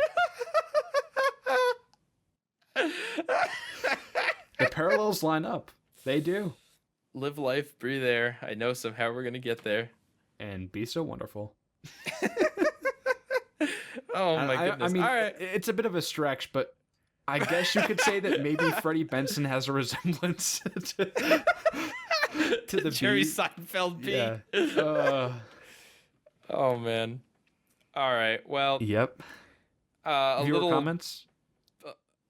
The parallels line up. They do. Live life, breathe air. I know somehow we're gonna get there. And be so wonderful. Oh my goodness. I mean, all right. It's a bit of a stretch, but I guess you could say that maybe Freddie Benson has a resemblance to the Jerry bee. Seinfeld bee. Yeah. Oh man. All right. Well. Yep. Viewer comments.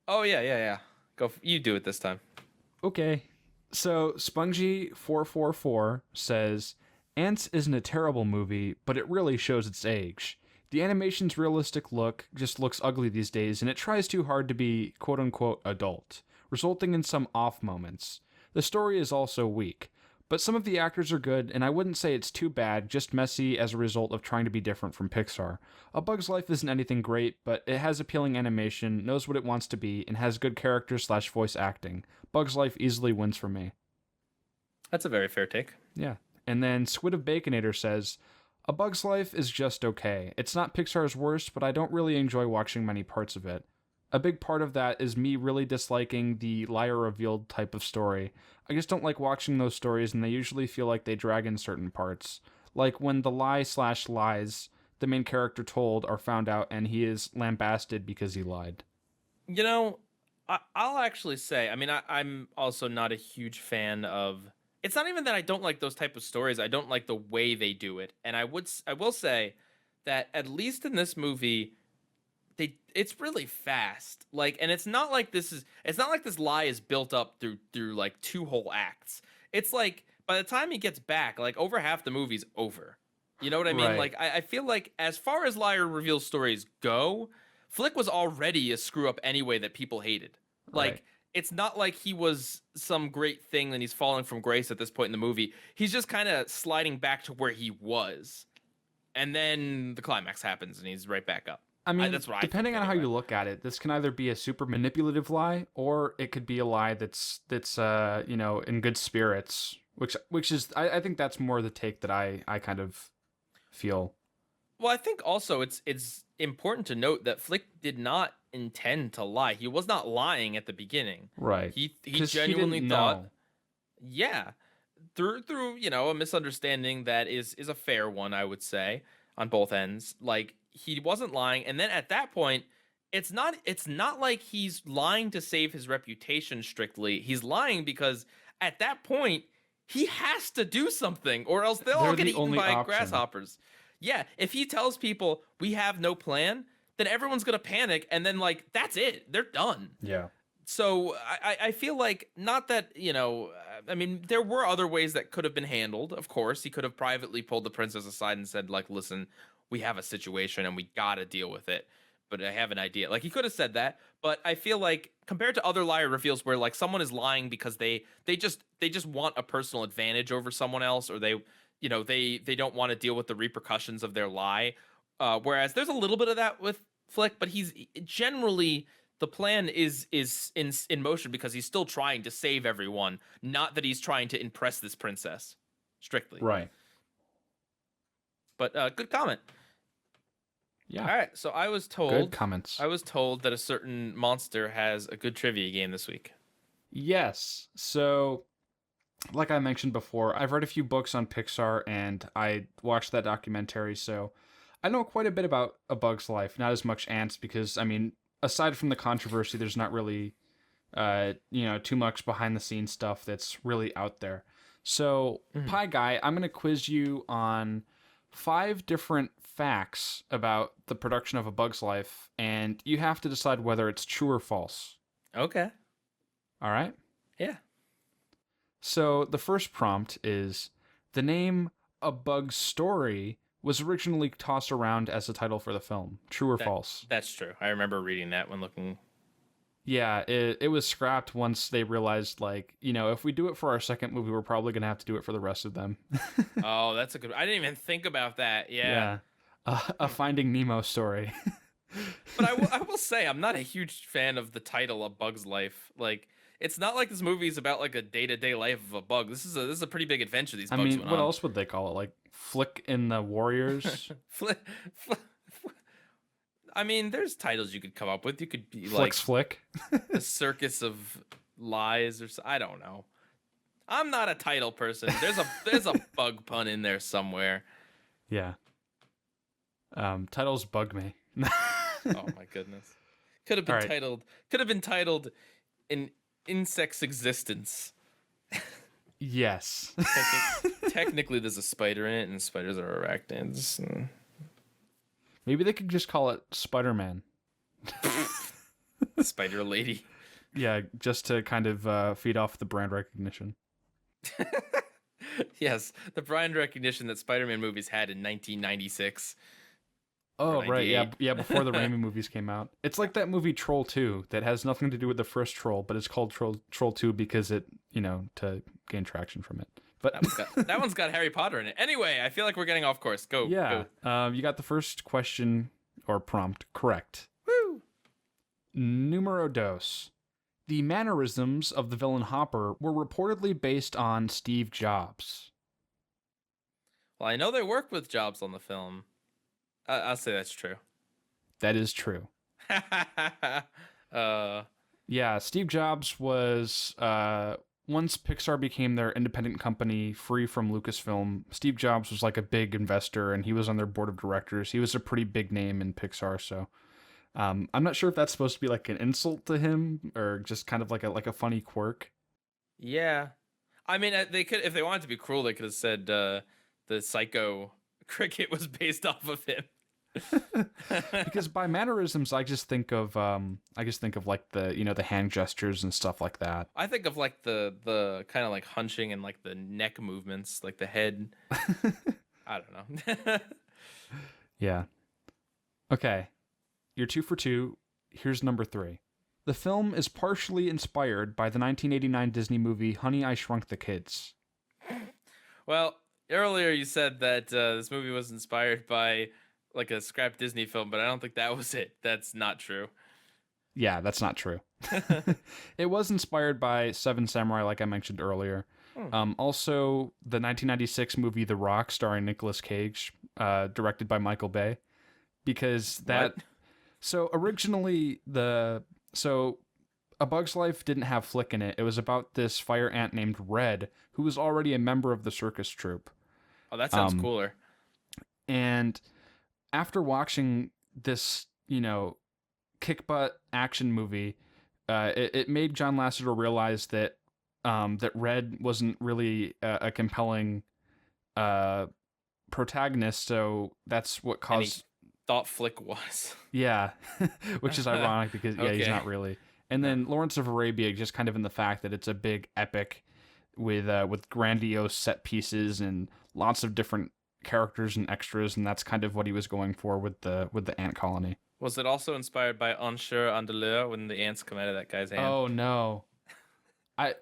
Oh yeah. Go. You do it this time. Okay. So Spongy444 says, Antz isn't a terrible movie, but it really shows its age. The animation's realistic look just looks ugly these days, and it tries too hard to be quote-unquote adult, resulting in some off moments. The story is also weak, but some of the actors are good, and I wouldn't say it's too bad, just messy as a result of trying to be different from Pixar. A Bug's Life isn't anything great, but it has appealing animation, knows what it wants to be, and has good character/voice acting. Bug's Life easily wins for me. That's a very fair take. Yeah. And then Squid of Baconator says, A Bug's Life is just okay. It's not Pixar's worst, but I don't really enjoy watching many parts of it. A big part of that is me really disliking the liar revealed type of story. I just don't like watching those stories, and they usually feel like they drag in certain parts. Like when the lie/lies the main character told are found out and he is lambasted because he lied. I'll actually say, I mean, I'm also not a huge fan of... It's not even that I don't like those type of stories. I don't like the way they do it. And I will say that at least in this movie, it's really fast. Like, and it's not like this lie is built up through like 2 whole acts. It's like by the time he gets back, like over half the movie's over. You know what I mean? Right. Like I feel like as far as liar reveal stories go, Flick was already a screw up anyway that people hated. Like, Right. It's not like he was some great thing and he's falling from grace at this point in the movie. He's just kind of sliding back to where he was. and then the climax happens, and he's right back up. I mean, that's what depending I think, on how anyway. you look at it, this can either be a super manipulative lie, or it could be a lie that's in good spirits, which is I think that's more the take that I kind of feel. Well, I think also it's important to note that Flick did not intend to lie. He was not lying at the beginning. Right. He 'Cause genuinely didn't thought, know. yeah, through a misunderstanding that is a fair one, I would say, on both ends. Like, he wasn't lying, and then at that point, it's not like he's lying to save his reputation strictly. He's lying because at that point he has to do something, or else they'll all They're get the eaten only by option. grasshoppers. Yeah, if he tells people we have no plan, then everyone's gonna panic, and then like that's it, they're done. Yeah. So I feel like, not that, I mean, there were other ways that could have been handled. Of course, he could have privately pulled the princess aside and said, like, listen, we have a situation and we gotta deal with it, but I have an idea. Like, he could have said that, but I feel like compared to other liar reveals where like someone is lying because they just want a personal advantage over someone else, or they don't want to deal with the repercussions of their lie. Whereas there's a little bit of that with Flick, but he's generally, the plan is in motion because he's still trying to save everyone, not that he's trying to impress this princess strictly. Right. But good comment. Yeah. All right, so I was told Good comments. that a certain monster has a good trivia game this week. Yes. So, like I mentioned before, I've read a few books on Pixar, and I watched that documentary, so I know quite a bit about A Bug's Life. Not as much Antz, because, I mean, aside from the controversy, there's not really, too much behind-the-scenes stuff that's really out there. So, Pieguy, I'm going to quiz you on 5 different facts about the production of A Bug's Life, and you have to decide whether it's true or false. Okay. All right? Yeah. So the first prompt is, the name A Bug's Story was originally tossed around as the title for the film. True or false? That's true. I remember reading that when looking. Yeah, it was scrapped once they realized, like, if we do it for our second movie, we're probably going to have to do it for the rest of them. Oh, that's a good... I didn't even think about that. Yeah. A Finding Nemo story. But I will say, I'm not a huge fan of the title, A Bug's Life. Like, it's not like this movie is about like a day-to-day life of a bug. This is a pretty big adventure these bugs went on. What else would they call it? Like Flick and the Warriors? I mean, there's titles you could come up with. You could be Flick's Flick? The Circus of Lies, or I don't know. I'm not a title person. There's a bug pun in there somewhere. Yeah. Titles bug me. Oh my goodness. Could have been titled An Insect's Existence. Yes. Technically there's a spider in it, and spiders are arachnids. Maybe they could just call it Spider-Man. Spider Lady. Yeah, just to kind of feed off the brand recognition. Yes, the brand recognition that Spider-Man movies had in 1996. Oh, right, yeah, before the Raimi movies came out. It's like that movie Troll 2 that has nothing to do with the first Troll, but it's called Troll 2 because it, to gain traction from it. But that one's got Harry Potter in it. Anyway, I feel like we're getting off course. Go. Yeah, you got the first question or prompt correct. Woo! Numero dos. The mannerisms of the villain Hopper were reportedly based on Steve Jobs. Well, I know they worked with Jobs on the film. I'll say that's true. That is true. Yeah, Steve Jobs was, once Pixar became their independent company, free from Lucasfilm, Steve Jobs was like a big investor, and he was on their board of directors. He was a pretty big name in Pixar, so I'm not sure if that's supposed to be like an insult to him or just kind of like a funny quirk. Yeah, I mean, they could, if they wanted to be cruel, they could have said the Psycho cricket was based off of him. Because by mannerisms, I just think of like the hand gestures and stuff like that. I think of like the kind of like hunching and like the neck movements, like the head. I don't know. Yeah. Okay. You're 2 for 2. Here's number 3. The film is partially inspired by the 1989 Disney movie Honey, I Shrunk the Kids. Well, Earlier, you said that this movie was inspired by like a scrap Disney film, but I don't think that was it. That's not true. Yeah, that's not true. It was inspired by Seven Samurai, like I mentioned earlier. Also, the 1996 movie The Rock, starring Nicolas Cage, directed by Michael Bay, because that. What? So originally, so A Bug's Life didn't have Flick in it. It was about this fire ant named Red, who was already a member of the circus troupe. Oh, that sounds cooler. And after watching this, kick butt action movie, it made John Lasseter realize that that Red wasn't really a compelling protagonist. So that's what caused. Thought Flick was. Yeah, which is ironic because he's Okay. not really. And then Lawrence of Arabia, just kind of in the fact that it's a big epic with grandiose set pieces and lots of different characters and extras, and that's kind of what he was going for with the ant colony. Was it also inspired by Ensure Andeleur when the ants come out of that guy's hand? Oh no,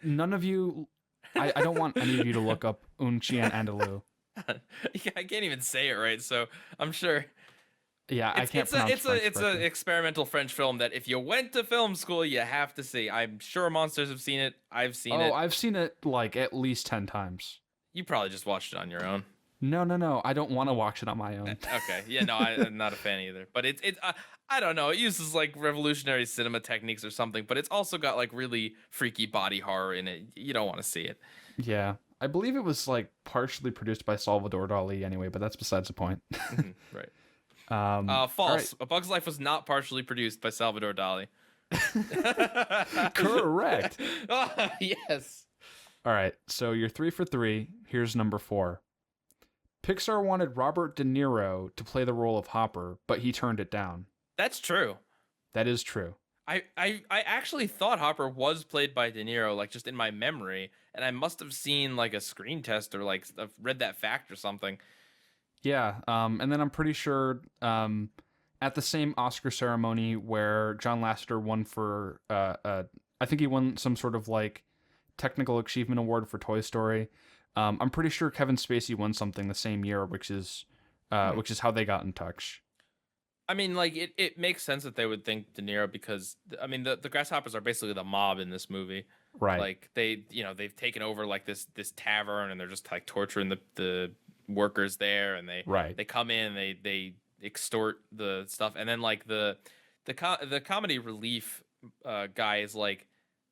none of you. I don't want any of you to look up Un Chien Andalou. Yeah, I can't even say it right, so I'm sure. Yeah, I can't pronounce it's French an correctly. experimental French film that if you went to film school, you have to see. I'm sure monsters have seen it. I've seen it. Oh, I've seen it like at least 10 times. You probably just watched it on your own. No. I don't want to watch it on my own. Okay. Yeah, no, I'm not a fan either. But I don't know. It uses like revolutionary cinema techniques or something, but it's also got like really freaky body horror in it. You don't want to see it. Yeah. I believe it was like partially produced by Salvador Dali anyway, but that's besides the point. Right. All False. right. A Bug's Life was not partially produced by Salvador Dali. Correct. Oh, yes. All right. So you're 3 for 3. Here's number 4. Pixar wanted Robert De Niro to play the role of Hopper, but he turned it down. That's true. That is true. I actually thought Hopper was played by De Niro, like just in my memory, and I must have seen like a screen test or like I've read that fact or something. Yeah. And then I'm pretty sure at the same Oscar ceremony where John Lasseter won for, I think he won some sort of like technical achievement award for Toy Story. I'm pretty sure Kevin Spacey won something the same year, which is how they got in touch. I mean, like it makes sense that they would think De Niro because I mean the grasshoppers are basically the mob in this movie. Right. Like they've taken over like this tavern and they're just like torturing the workers there, and they come in, they extort the stuff, and then like the comedy relief guy is like,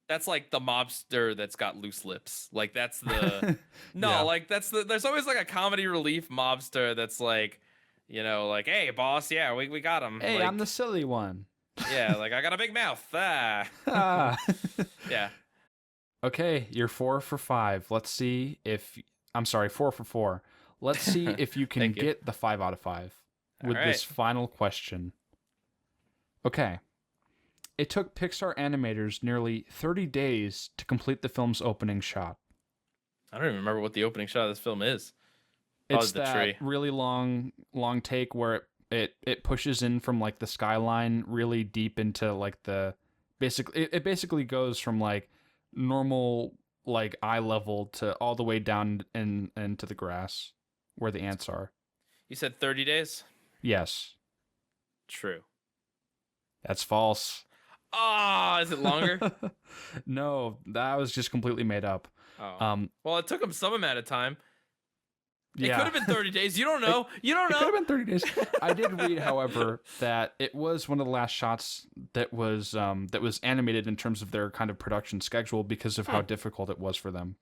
that's like the mobster that's got loose lips. Like that's the Yeah. like there's always like a comedy relief mobster that's like, like, hey boss, yeah, we got him. Hey, like, I'm the silly one. yeah, like I got a big mouth. Ah. Ah. Yeah. Okay, you're 4 for 5. Let's see if I'm sorry, 4 for 4. Let's see if you can Thank you. get the 5 out of 5 with All this right. final question. Okay. It took Pixar animators nearly 30 days to complete the film's opening shot. I don't even remember what the opening shot of this film is. It's the that tree. really long take where it pushes in from like the skyline really deep into like the it basically goes from like normal like eye level to all the way down into the grass where the ants are. You said 30 days? Yes, True. that's false. Ah, is it longer? No, that was just completely made up. Oh. Well, it took him some amount of time. It Yeah. could have been 30 days. You don't know. You don't It could know. have been 30 days. I did read, however, that it was one of the last shots that was animated in terms of their kind of production schedule because of how difficult it was for them.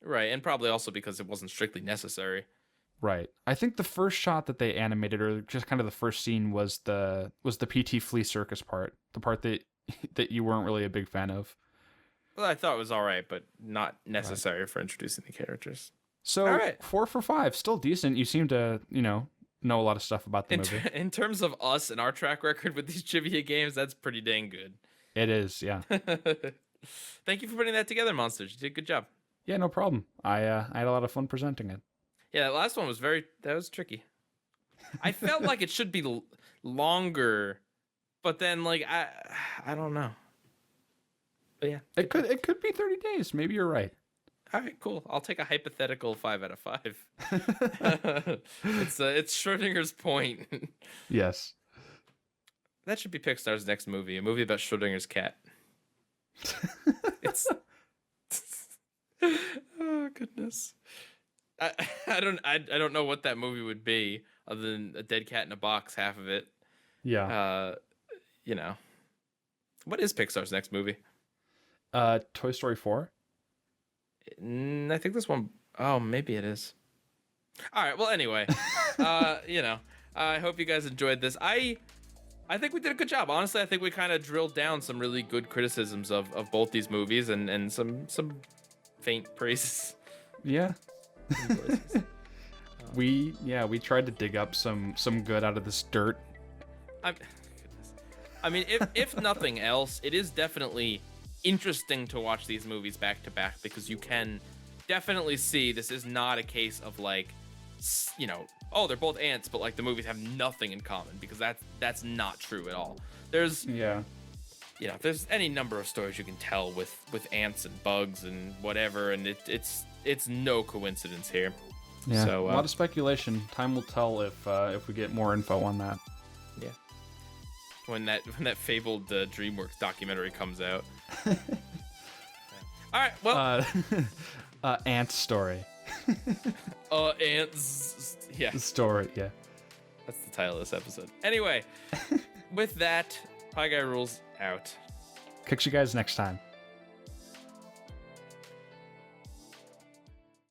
Right, and probably also because it wasn't strictly necessary. Right. I think the first shot that they animated, or just kind of the first scene, was the PT Flea Circus part, the part that you weren't really a big fan of. Well, I thought it was all right, but not necessary for introducing the characters. So All right. 4 for 5, still decent. You seem to know a lot of stuff about the movie. In terms of us and our track record with these trivia games, that's pretty dang good. It is, yeah. Thank you for putting that together, Monsters. You did a good job. Yeah, no problem. I had a lot of fun presenting it. Yeah, that last one was that was tricky. I felt like it should be longer, but then like I don't know. But yeah, It could be 30 days. Maybe you're right. All right, cool. I'll take a hypothetical 5 out of 5. It's Schrodinger's point. Yes. That should be Pixar's next movie, a movie about Schrodinger's cat. It's oh goodness. I don't know what that movie would be other than a dead cat in a box, half of it. Yeah. You know. What is Pixar's next movie? Toy Story 4? I think this one, oh, maybe it is. All right, well, anyway, you know, I hope you guys enjoyed this. I think we did a good job. Honestly, I think we kind of drilled down some really good criticisms of both these movies and some faint praises. Yeah. We tried to dig up some good out of this dirt. I mean, if nothing else, it is definitely interesting to watch these movies back to back because you can definitely see this is not a case of like, you know, oh, they're both ants, but like the movies have nothing in common, because that's not true at all. There's there's any number of stories you can tell with ants and bugs and whatever, and it's no coincidence here. Yeah, so, a lot of speculation. Time will tell if we get more info on that. Yeah. When that fabled DreamWorks documentary comes out. Yeah. All right, well, Antz story. Antz, yeah. The story, yeah. That's the title of this episode. Anyway, with that, PIEGUYRULZ out. Catch you guys next time.